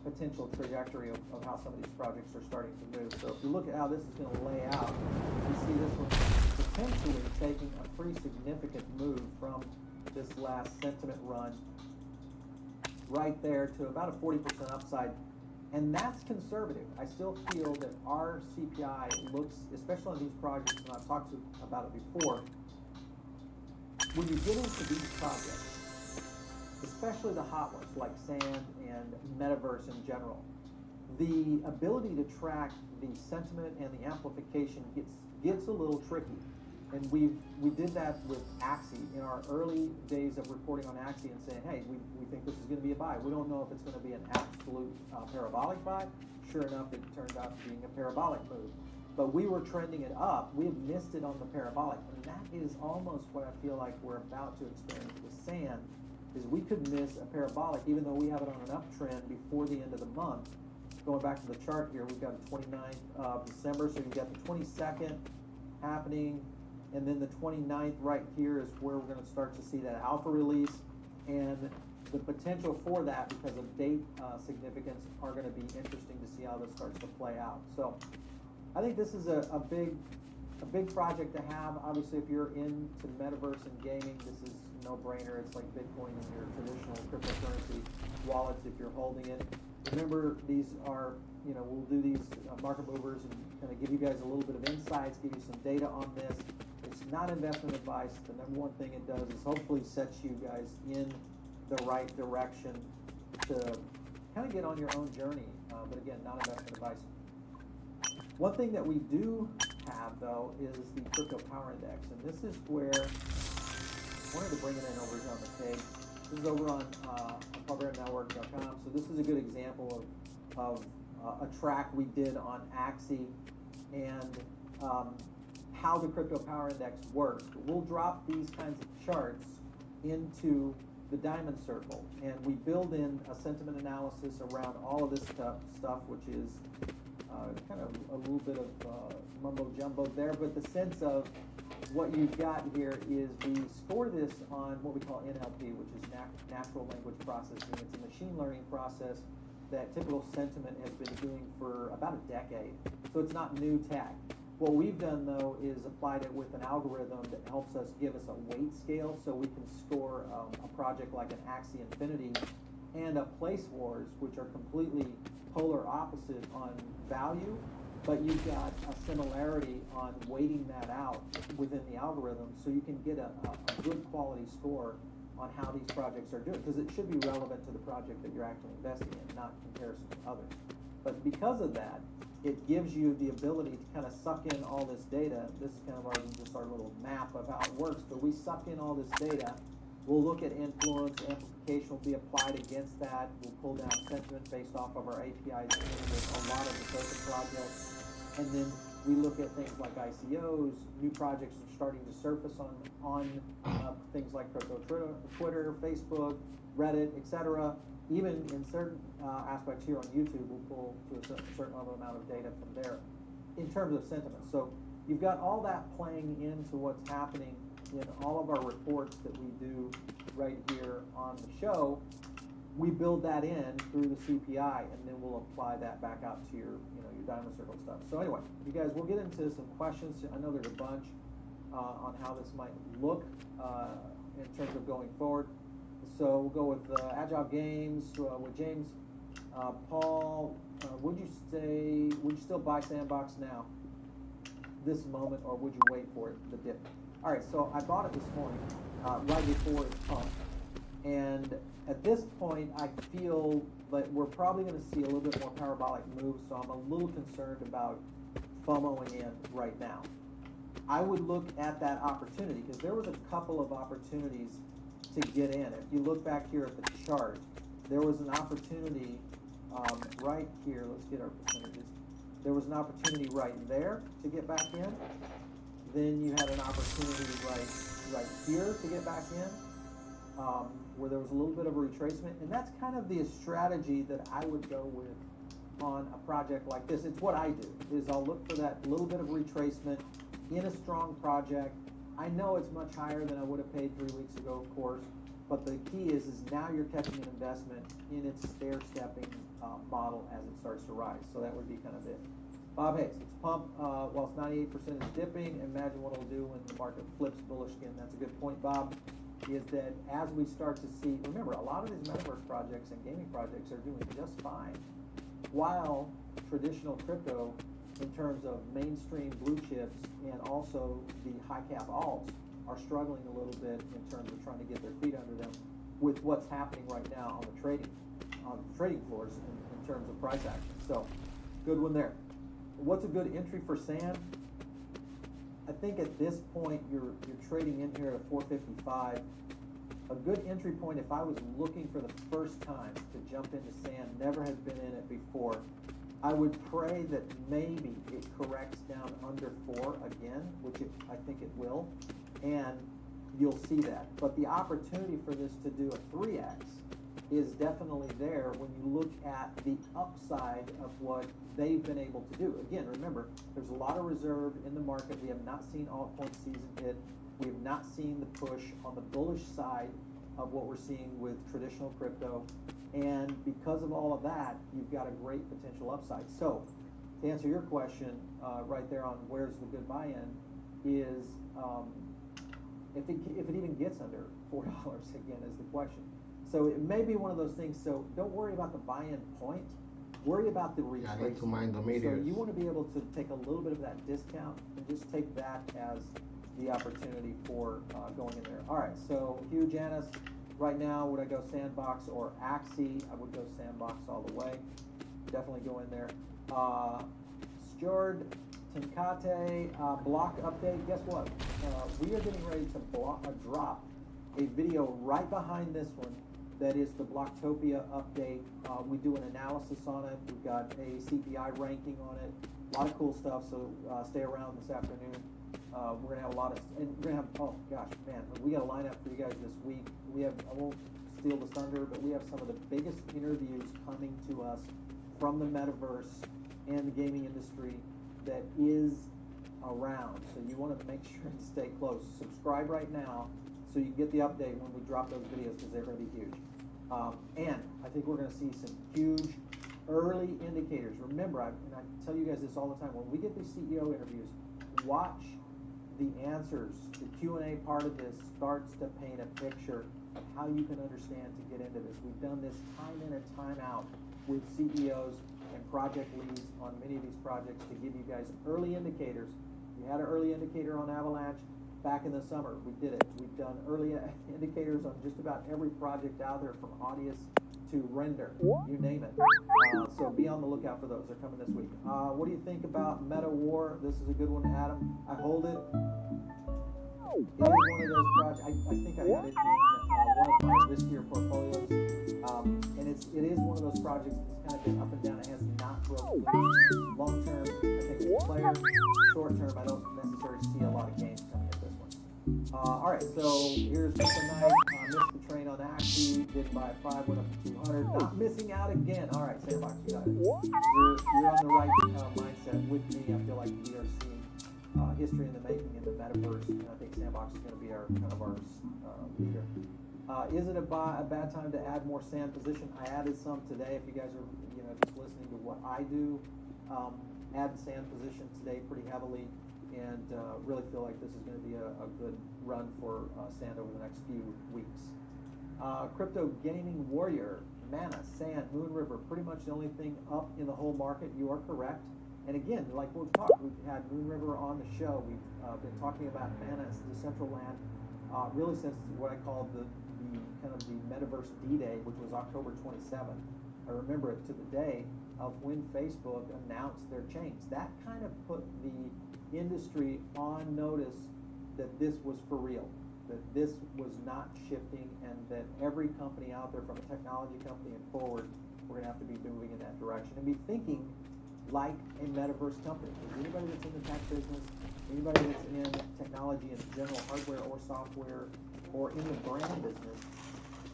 potential trajectory of how some of these projects are starting to move. So if you look at how this is going to lay out, you see this one potentially taking a pretty significant move from this last sentiment run right there to about a 40% upside. And that's conservative. I still feel that our CPI looks, especially on these projects, and I've talked about it before, when you get into these projects, especially the hot ones like Sand and Metaverse in general, the ability to track the sentiment and the amplification gets a little tricky. And we did that with Axie in our early days of reporting on Axie and saying, hey, we think this is going to be a buy. We don't know if it's going to be an absolute parabolic buy. Sure enough, it turned out to being a parabolic move. But we were trending it up. We have missed it on the parabolic. And that is almost what I feel like we're about to experience with Sand, is we could miss a parabolic, even though we have it on an uptrend before the end of the month. Going back to the chart here, we've got the 29th of December, so you've got the 22nd happening, and then the 29th right here is where we're going to start to see that alpha release, and the potential for that, because of date significance, are going to be interesting to see how this starts to play out. So I think this is a big project to have. Obviously, if you're into Metaverse and gaming, this is a no-brainer. It's like Bitcoin in your traditional cryptocurrency wallets if you're holding it. Remember, these are, we'll do these market movers and kind of give you guys a little bit of insights, give you some data on this. It's not investment advice. The number one thing it does is hopefully sets you guys in the right direction to kind of get on your own journey. But again, not investment advice. One thing that we do have, though, is the Crypto Power Index. And this is where I wanted to bring it in over here on the page. This is over on PubRedNetwork.com. So this is a good example of a track we did on Axie and how the Crypto Power Index works. We'll drop these kinds of charts into the diamond circle, and we build in a sentiment analysis around all of this stuff, which is kind of a little bit of mumbo jumbo there, but the sense of what you've got here is we score this on what we call NLP, which is natural language processing. It's a machine learning process that typical sentiment has been doing for about a decade, so it's not new tech. What we've done, though, is applied it with an algorithm that helps us give us a weight scale, so we can score a project like an Axie Infinity and a Place Wars, which are completely polar opposite on value, but you've got a similarity on weighting that out within the algorithm, so you can get a good quality score on how these projects are doing, because it should be relevant to the project that you're actually investing in, not comparison to others. But because of that, it gives you the ability to kind of suck in all this data. This is kind of just our little map of how it works, but we suck in all this data. We'll look at influence, amplification will be applied against that. We'll pull down sentiment based off of our APIs with a lot of the token projects. And then we look at things like ICOs, new projects are starting to surface on things like crypto Twitter, Facebook, Reddit, etc. Even in certain aspects here on YouTube, we'll pull to a certain level amount of data from there in terms of sentiment. So you've got all that playing into what's happening in all of our reports that we do right here on the show. We build that in through the CPI, and then we'll apply that back out to your diamond circle stuff. So anyway, you guys, we'll get into some questions. I know there's a bunch on how this might look in terms of going forward. So we'll go with Agile Games with James. Paul, would you still buy Sandbox now, this moment, or would you wait for it, the dip? All right, so I bought it this morning, right before it pumped. And at this point, I feel that we're probably going to see a little bit more parabolic moves, so I'm a little concerned about FOMOing in right now. I would look at that opportunity, because there was a couple of opportunities to get in. If you look back here at the chart, there was an opportunity right here. Let's get our percentages. there was an opportunity right there to get back in. Then you had an opportunity right here to get back in, where there was a little bit of a retracement. And that's kind of the strategy that I would go with on a project like this. It's what I do, is I'll look for that little bit of retracement in a strong project. I know it's much higher than I would have paid 3 weeks ago, of course, but the key is now you're catching an investment in its stair-stepping model as it starts to rise. So that would be kind of it. Bob Hayes, it's pump, while it's 98% is dipping. Imagine what it'll do when the market flips bullish again. That's a good point, Bob, is that as we start to see, remember, a lot of these metaverse projects and gaming projects are doing just fine, while traditional crypto, in terms of mainstream blue chips and also the high cap alts, are struggling a little bit in terms of trying to get their feet under them with what's happening right now on the trading floors in terms of price action. So, good one there. What's a good entry for sand? I think at this point you're trading in here at 455. A good entry point, if I was looking for the first time to jump into sand, never had been in it before, I would pray that maybe it corrects down under 4 again, which I think it will, and you'll see that. But the opportunity for this to do a 3x is definitely there when you look at the upside of what they've been able to do. Again, remember, there's a lot of reserve in the market. We have not seen altcoin season hit. We have not seen the push on the bullish side of what we're seeing with traditional crypto. And because of all of that, you've got a great potential upside. So to answer your question right there on where's the good buy-in is if it even gets under $4 again is the question. So it may be one of those things. So don't worry about the buy-in point. Worry about the retracement. I need to mind the meters. So you want to be able to take a little bit of that discount and just take that as the opportunity for going in there. All right, so Hugh Janis, right now, would I go Sandbox or Axie? I would go Sandbox all the way. Definitely go in there. Stuart Tinkate, block update. Guess what? We are getting ready to drop a video right behind this one that is the Blocktopia update. We do an analysis on it. We've got a CPI ranking on it. A lot of cool stuff, so stay around this afternoon. We're gonna have a lot of, and we're gonna have, oh gosh, man, we got a lineup for you guys this week. We have, I won't steal the thunder, but we have some of the biggest interviews coming to us from the metaverse and the gaming industry that is around. So you want to make sure to stay close. Subscribe right now so you can get the update when we drop those videos because they're going to be huge. And I think we're going to see some huge early indicators. Remember, and I tell you guys this all the time, when we get these CEO interviews, watch the answers. The Q&A part of this starts to paint a picture of how you can understand to get into this. We've done this time in and time out with CEOs and project leads on many of these projects to give you guys early indicators. We had an early indicator on Avalanche back in the summer. We did it. We've done early indicators on just about every project out there, from Audius to Render, you name it. So be on the lookout for those. They're coming this week. What do you think about Meta War? This is a good one, Adam. I hold it. It is one of those projects. I think I had it in one of my riskier portfolios. And it is one of those projects that's kind of been up and down. It has not broken loose. Long term, I think it's a player. Short term, I don't necessarily see a lot of gains coming at this one. All right, so here's the night. Missed the train on Axie. Did buy 5, went up to 200. Not missing out again. All right, Sandbox, you got it. You're on the right mindset with me. I feel like we are seeing history in the making in the metaverse, and I think Sandbox is going to be our leader. Is it a bad time to add more sand position? I added some today. If you guys are just listening to what I do, add sand position today pretty heavily, and really feel like this is going to be a good run for sand over the next few weeks. Crypto Gaming Warrior, Mana, Sand, Moon River, pretty much the only thing up in the whole market. You are correct. And again, like we've talked, we've had Moon River on the show. We've been talking about Mana, Decentraland, really since what I call the kind of the Metaverse D-Day, which was October 27th. I remember it to the day of when Facebook announced their change. That kind of put the industry on notice that this was for real, that this was not shifting, and that every company out there, from a technology company and forward, we're going to have to be moving in that direction and be thinking like a metaverse company. Because anybody that's in the tech business, anybody that's in technology in general, hardware or software, or in the brand business,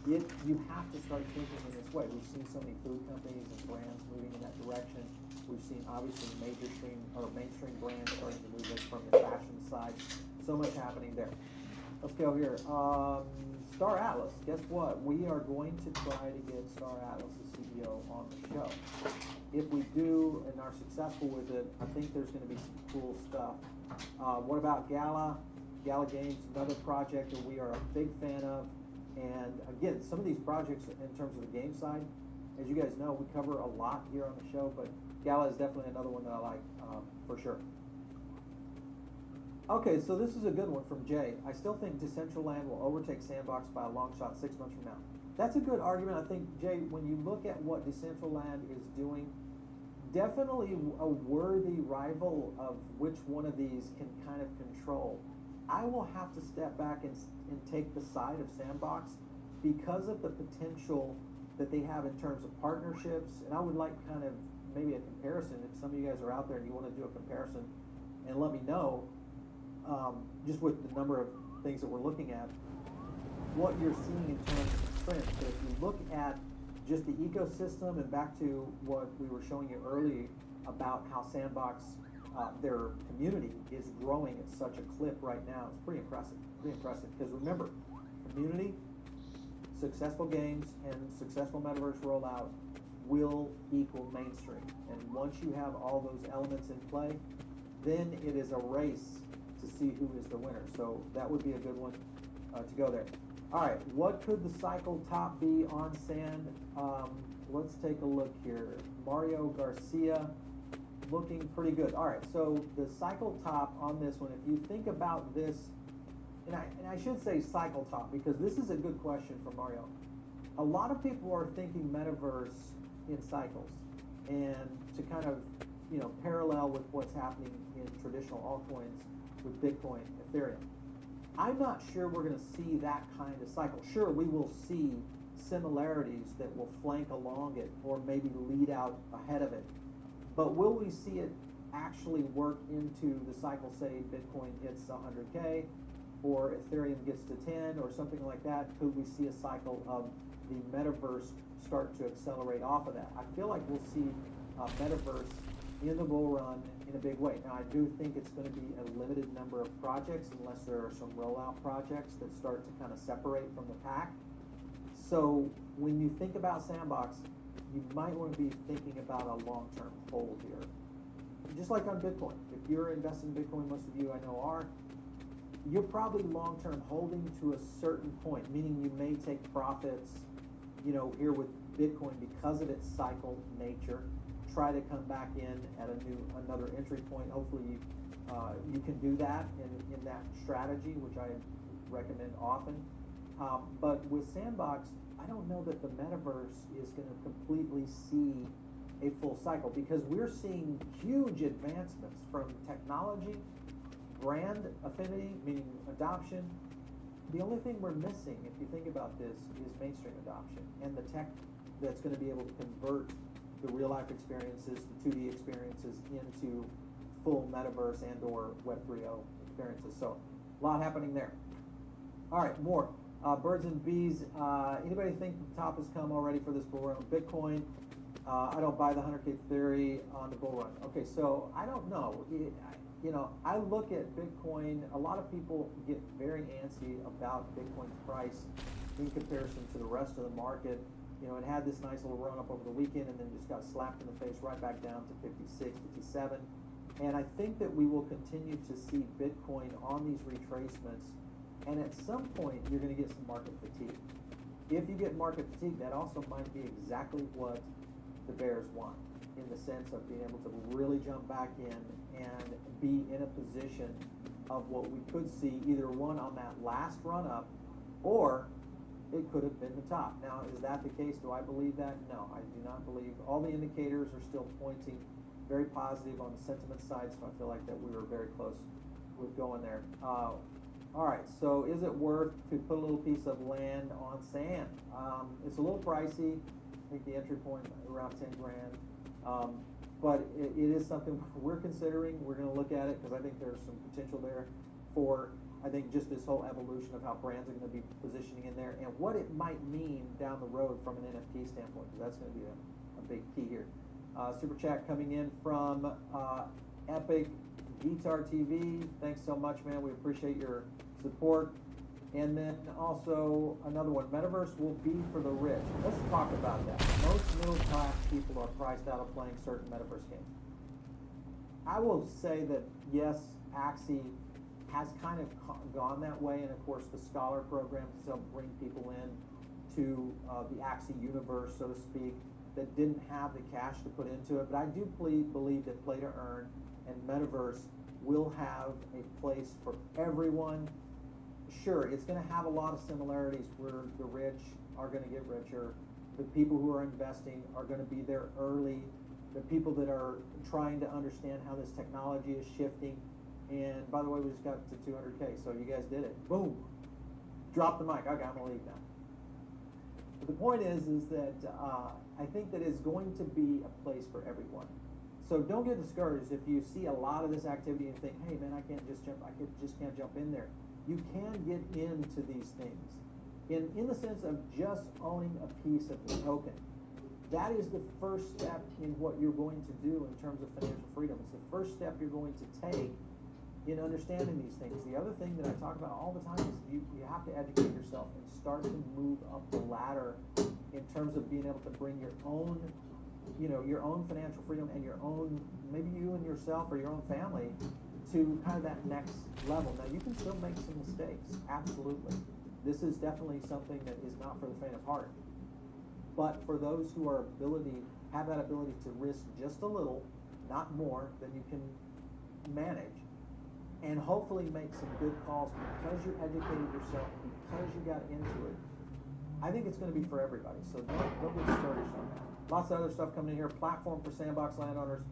you have to start thinking in this way. We've seen so many food companies and brands moving in that direction. We've seen obviously mainstream brands starting to move it from the fashion side. So much happening there. Let's go here. Star Atlas, guess what? We are going to try to get Star Atlas, the CEO, on the show. If we do and are successful with it, I think there's going to be some cool stuff. What about Gala? Gala Games, another project that we are a big fan of. And again, some of these projects in terms of the game side, as you guys know, we cover a lot here on the show, but Gala is definitely another one that I like, for sure. Okay, so this is a good one from Jay. I still think Decentraland will overtake Sandbox by a long shot 6 months from now. That's a good argument. I think, Jay, when you look at what Decentraland is doing, definitely a worthy rival of which one of these can kind of control. I will have to step back and take the side of Sandbox because of the potential that they have in terms of partnerships. And I would like kind of maybe a comparison. If some of you guys are out there and you want to do a comparison, and let me know, just with the number of things that we're looking at, what you're seeing in terms of trends. So if you look at just the ecosystem and back to what we were showing you earlier about how Sandbox, their community is growing at such a clip right now, it's pretty impressive. Because remember, community, successful games, and successful metaverse rollout will equal mainstream. And once you have all those elements in play, then it is a race to see who is the winner. So that would be a good one to go there. All right, what could the cycle top be on sand? Let's take a look here. Mario Garcia, looking pretty good. All right, so the cycle top on this one, if you think about this, and I should say cycle top because this is a good question for Mario. A lot of people are thinking metaverse in cycles, and to kind of, parallel with what's happening in traditional altcoins with Bitcoin, Ethereum. I'm not sure we're going to see that kind of cycle. Sure, we will see similarities that will flank along it or maybe lead out ahead of it. But will we see it actually work into the cycle, say Bitcoin hits 100K or Ethereum gets to 10 or something like that? Could we see a cycle of the metaverse start to accelerate off of that? I feel like we'll see metaverse in the bull run in a big way. Now, I do think it's going to be a limited number of projects unless there are some rollout projects that start to kind of separate from the pack. So when you think about Sandbox, you might want to be thinking about a long-term hold here. Just like on Bitcoin. If you're investing in Bitcoin, most of you I know are, you're probably long-term holding to a certain point, meaning you may take profits, here with Bitcoin because of its cycle nature. Try to come back in at another entry point. Hopefully you can do that in that strategy, which I recommend often. But with Sandbox, I don't know that the metaverse is going to completely see a full cycle because we're seeing huge advancements from technology, brand affinity, meaning adoption. The only thing we're missing, if you think about this, is mainstream adoption and the tech that's going to be able to convert the real life experiences, the 2D experiences into full metaverse and or Web3.0 experiences. So a lot happening there. All right, more. Birds and bees. Anybody think the top has come already for this bull run on Bitcoin? I don't buy the 100K theory on the bull run. Okay, so I don't know. I look at Bitcoin. A lot of people get very antsy about Bitcoin's price in comparison to the rest of the market. It had this nice little run up over the weekend and then just got slapped in the face right back down to 56, 57. And I think that we will continue to see Bitcoin on these retracements. And at some point, you're going to get some market fatigue. If you get market fatigue, that also might be exactly what the bears want, in the sense of being able to really jump back in and be in a position of what we could see either one on that last run up, or it could have been the top. Now, is that the case? Do I believe that? No, I do not believe. All the indicators are still pointing very positive on the sentiment side, so I feel like that we were very close with going there. All right, so is it worth to put a little piece of land on sand? It's a little pricey. I think the entry point around 10 grand. but it is something we're considering. We're going to look at it because I think there's some potential there for, I think, just this whole evolution of how brands are going to be positioning in there and what it might mean down the road from an NFT standpoint, because that's going to be a big key here. Super chat coming in from Epic Guitar TV. Thanks so much, man. We appreciate your support. And then also another one, Metaverse will be for the rich. Let's talk about that. Most middle class people are priced out of playing certain Metaverse games. I will say that yes, Axie has kind of gone that way, and of course the Scholar program to help bring people in to the Axie universe, so to speak, that didn't have the cash to put into it. But I do believe that Play to Earn and Metaverse will have a place for everyone. Sure, it's going to have a lot of similarities where the rich are going to get richer, the people who are investing are going to be there early, the people that are trying to understand how this technology is shifting. And by the way, we just got to 200K, so you guys did it. Boom. Drop the mic. Okay, I'm going to leave now. But the point is that I think that it's going to be a place for everyone. So don't get discouraged if you see a lot of this activity and think, hey man, I just can't jump in there. You can get into these things in the sense of just owning a piece of the token. That is the first step in what you're going to do in terms of financial freedom. It's the first step you're going to take in understanding these things. The other thing that I talk about all the time is you have to educate yourself and start to move up the ladder in terms of being able to bring your own, your own financial freedom and your own, maybe you and yourself or your own family, to kind of that next level. Now you can still make some mistakes, absolutely. This is definitely something that is not for the faint of heart. But for those who have that ability to risk just a little, not more than you can manage, and hopefully make some good calls because you educated yourself, because you got into it, I think it's going to be for everybody. So don't get discouraged on that. Lots of other stuff coming in here. Platform for sandbox landowners.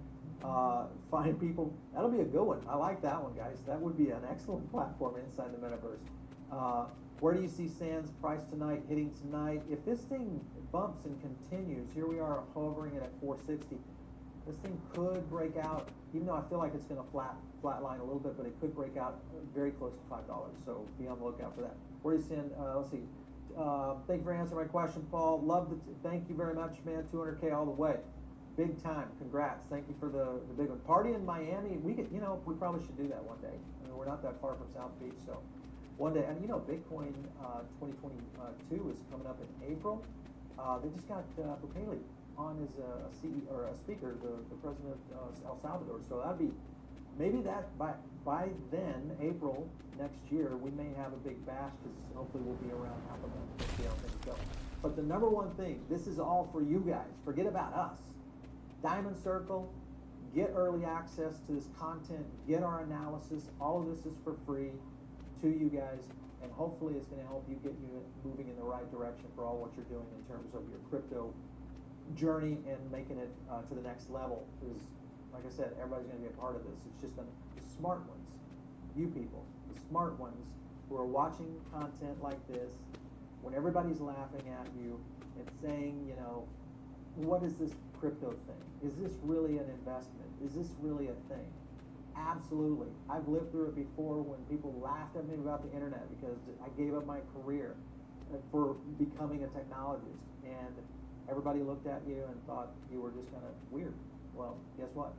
Find people. That'll be a good one. I like that one, guys. That would be an excellent platform inside the Metaverse. Where do you see Sands price tonight, hitting tonight? If this thing bumps and continues, here we are hovering it at 460. This thing could break out, even though I feel like it's going to flatline a little bit, but it could break out very close to $5. So be on the lookout for that. Where do you see? Let's see. Thank you for answering my question, Paul. Thank you very much, man. 200K all the way. Big time. Congrats. Thank you for the big one. Party in Miami. We probably should do that one day. I mean, we're not that far from South Beach, so one day. And Bitcoin 2022 is coming up in April. They just got Bukele on as a CEO or a speaker, the president of El Salvador. So that'd be maybe that by then, April next year, we may have a big bash because hopefully we'll be around half of them to see how things go. But the number one thing, this is all for you guys. Forget about us. Diamond Circle, get early access to this content, get our analysis. All of this is for free to you guys, and hopefully it's going to help you get you moving in the right direction for all what you're doing in terms of your crypto journey and making it to the next level. Because, like I said, everybody's going to be a part of this. It's just the smart ones, you people, the smart ones who are watching content like this, when everybody's laughing at you and saying, what is this crypto thing? Is this really an investment? Is this really a thing? Absolutely. I've lived through it before when people laughed at me about the internet because I gave up my career for becoming a technologist, and everybody looked at you and thought you were just kind of weird. Well, guess what?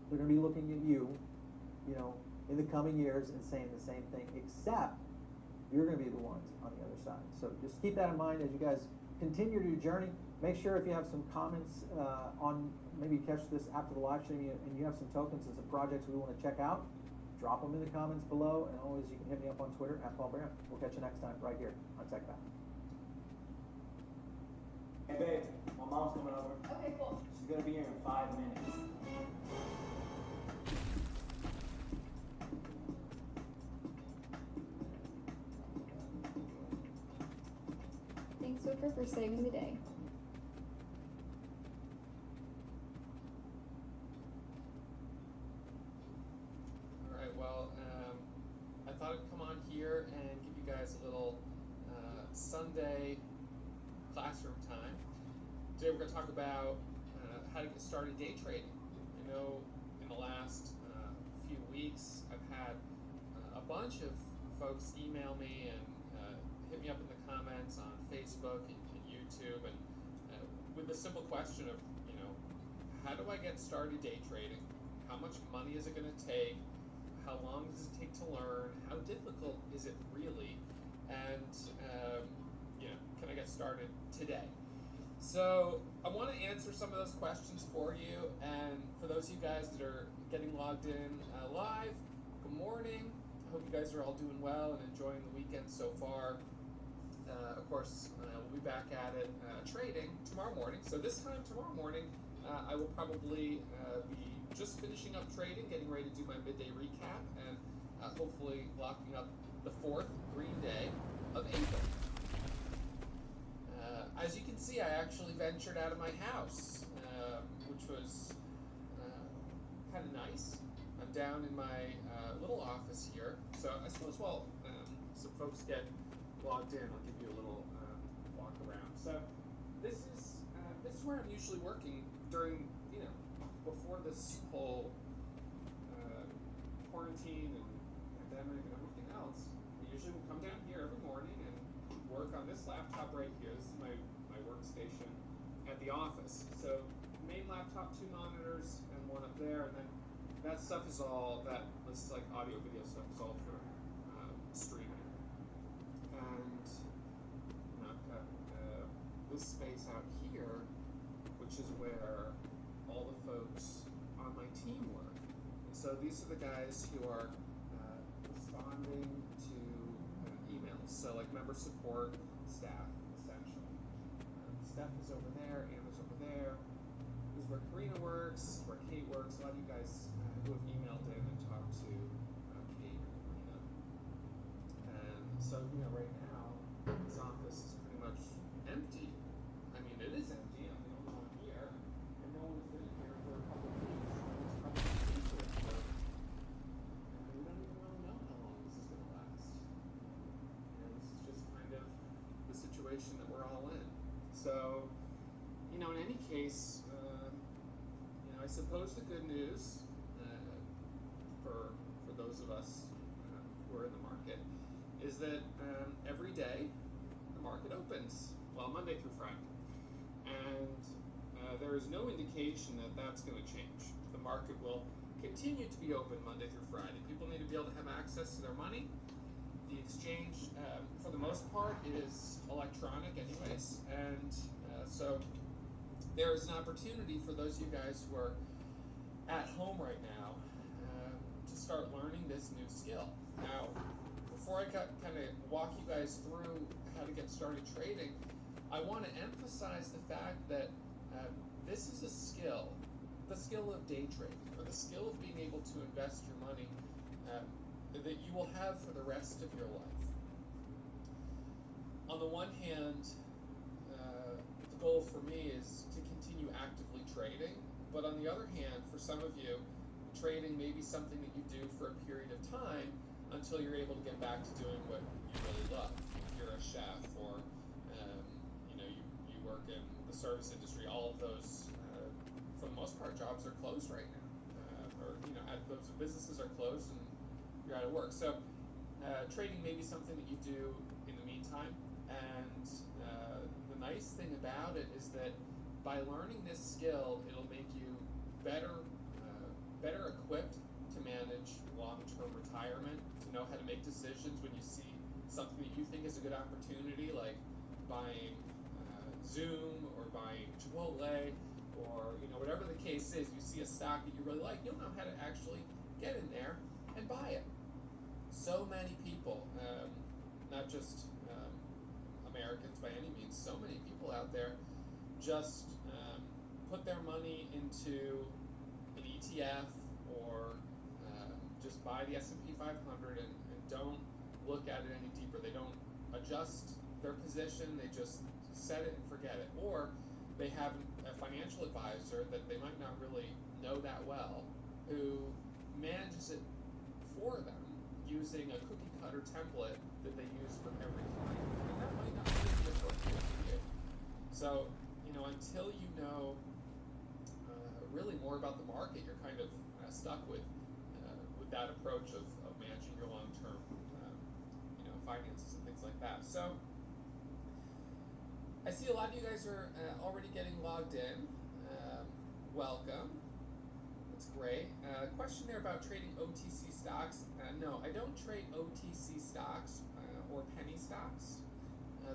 They're going to be looking at you, in the coming years and saying the same thing, except you're going to be the ones on the other side. So just keep that in mind as you guys continue your journey. Make sure if you have some comments on, maybe catch this after the live stream and you have some tokens and some projects we want to check out, drop them in the comments below, and always you can hit me up on Twitter @PaulBrand. We'll catch you next time right here on Tech Back. Hey babe, my mom's coming over. Okay, cool. She's gonna be here in 5 minutes. Thanks, Swiffer, for saving the day. Alright, well, I thought I'd come on here and give you guys a little Sunday classroom time. Today we're going to talk about how to get started day trading. I know in the last few weeks I've had a bunch of folks email me and hit me up in the comments on Facebook and YouTube, and with the simple question of, how do I get started day trading? How much money is it going to take? How long does it take to learn? How difficult is it really? And can I get started today? So I want to answer some of those questions for you, and for those of you guys that are getting logged in live, good morning. I hope you guys are all doing well and enjoying the weekend so far. Of course, we'll be back at it trading tomorrow morning. So this time tomorrow morning, I will probably be just finishing up trading, getting ready to do my midday recap, and hopefully locking up the 4th green day of April. As you can see, I actually ventured out of my house, which was kind of nice. I'm down in my little office here, so I suppose while some folks get logged in, I'll give you a little walk around. So this is where I'm usually working during, before this whole quarantine and pandemic and everything else. I usually will come down here every morning and work on this laptop right here. This is my workstation at the office. So main laptop, 2 monitors, and one up there, and then that stuff is all, this like audio video stuff is all for streaming. And I've got this space out here, which is where all the folks on my team work. And so these are the guys who are responding to emails. So like member support staff, essentially. Steph is over there, Anna's over there. This is where Karina works, where Kate works. A lot of you guys who have emailed in and talked to Kate and Karina. And so, right now, this office is pretty much empty. I mean, it is empty. I'm the only one here, and no one's been here for a couple of weeks. No one's probably been here for, and we don't even really know how long this is going to last. And this is just kind of the situation that we're all in. So, in any case, I suppose the good news for those of us who are in the market is that every day the market opens, Monday through Friday, and there is no indication that that's going to change. The market will continue to be open Monday through Friday. People need to be able to have access to their money. The exchange, for the most part, is electronic anyways, and so there is an opportunity for those of you guys who are at home right now to start learning this new skill. Now, before I kind of walk you guys through how to get started trading, I want to emphasize the fact that this is a skill, the skill of day trading, or the skill of being able to invest your money that you will have for the rest of your life. On the one hand, the goal for me is to continue actively trading, but on the other hand, for some of you, trading may be something that you do for a period of time until you're able to get back to doing what you really love. If you're a chef, or you work in the service industry, all of those, for the most part, jobs are closed right now, or those businesses are closed and you're out of work. So trading may be something that you do in the meantime, and the nice thing about it is that by learning this skill, it'll make you better equipped to manage long-term retirement, to know how to make decisions when you see something that you think is a good opportunity, like buying Zoom or buying Chipotle, or whatever the case is. You see a stock that you really like, you'll know how to actually get in there and buy it. So many people, not just Americans by any means, so many people out there just put their money into an ETF or just buy the S&P 500 and don't look at it any deeper. They don't adjust their position, they just set it and forget it. Or they have a financial advisor that they might not really know that well, who manages it for them using a cookie cutter template that they use for every client. And that might not really be appropriate for you. So, until you know more about the market, you're kind of stuck with that approach of managing your long-term finances and things like that. So I see a lot of you guys are already getting logged in. Welcome. That's great. Question there about trading OTC stocks. No, I don't trade OTC stocks or penny stocks.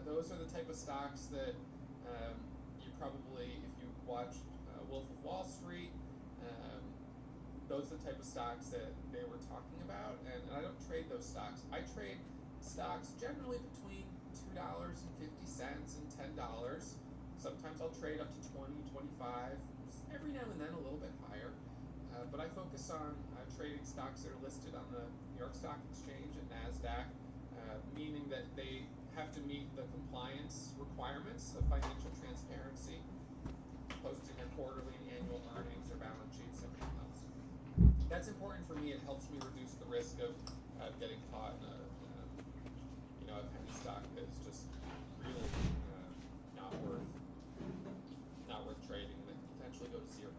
Those are the type of stocks that you probably, if you watched Wolf of Wall Street, those are the type of stocks that they were talking about, and I don't trade those stocks. I trade stocks generally between $2.50 and $10. Sometimes I'll trade up to 20, 25, every now and then a little bit higher. But I focus on trading stocks that are listed on the New York Stock Exchange and NASDAQ, meaning that they have to meet the compliance requirements of financial transparency, posting their quarterly and annual earnings, their balance sheets, everything else. That's important for me. It helps me reduce the risk of getting caught in a penny stock that is just really not worth trading, that could potentially go to zero.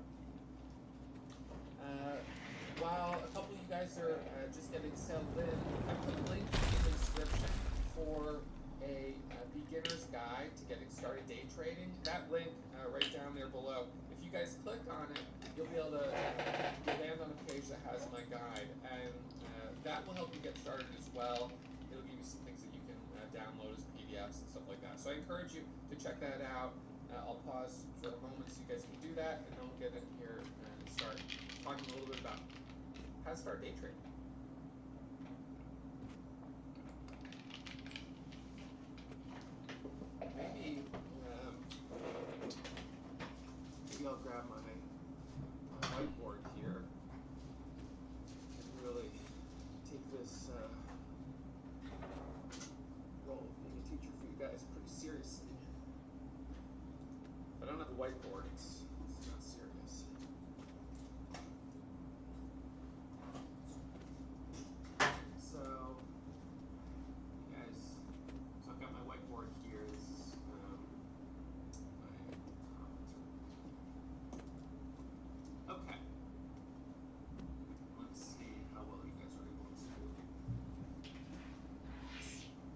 While a couple of you guys are just getting settled in, I put a link in the description for a beginner's guide to getting started day trading. That link right down there below, if you guys click on it, you'll be able to land on a page that has my guide, and that will help you get started as well. It'll give you some things that you can download as PDFs and stuff like that. So I encourage you to check that out. I'll pause for a moment so you guys can do that, and then we'll get in here and start talking a little bit about how to start day trading. Maybe I'll grab my whiteboard here and really take this role of being a teacher for you guys pretty seriously. If I don't have a whiteboard, it's not serious. So, guys, I've got my whiteboard here. This is okay. Let's see how well you guys are able to do.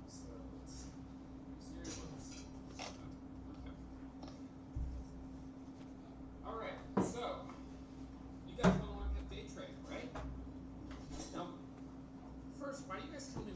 So let's okay. All right. So you guys want to learn how to day trade, right? Now, first, why don't you guys tell me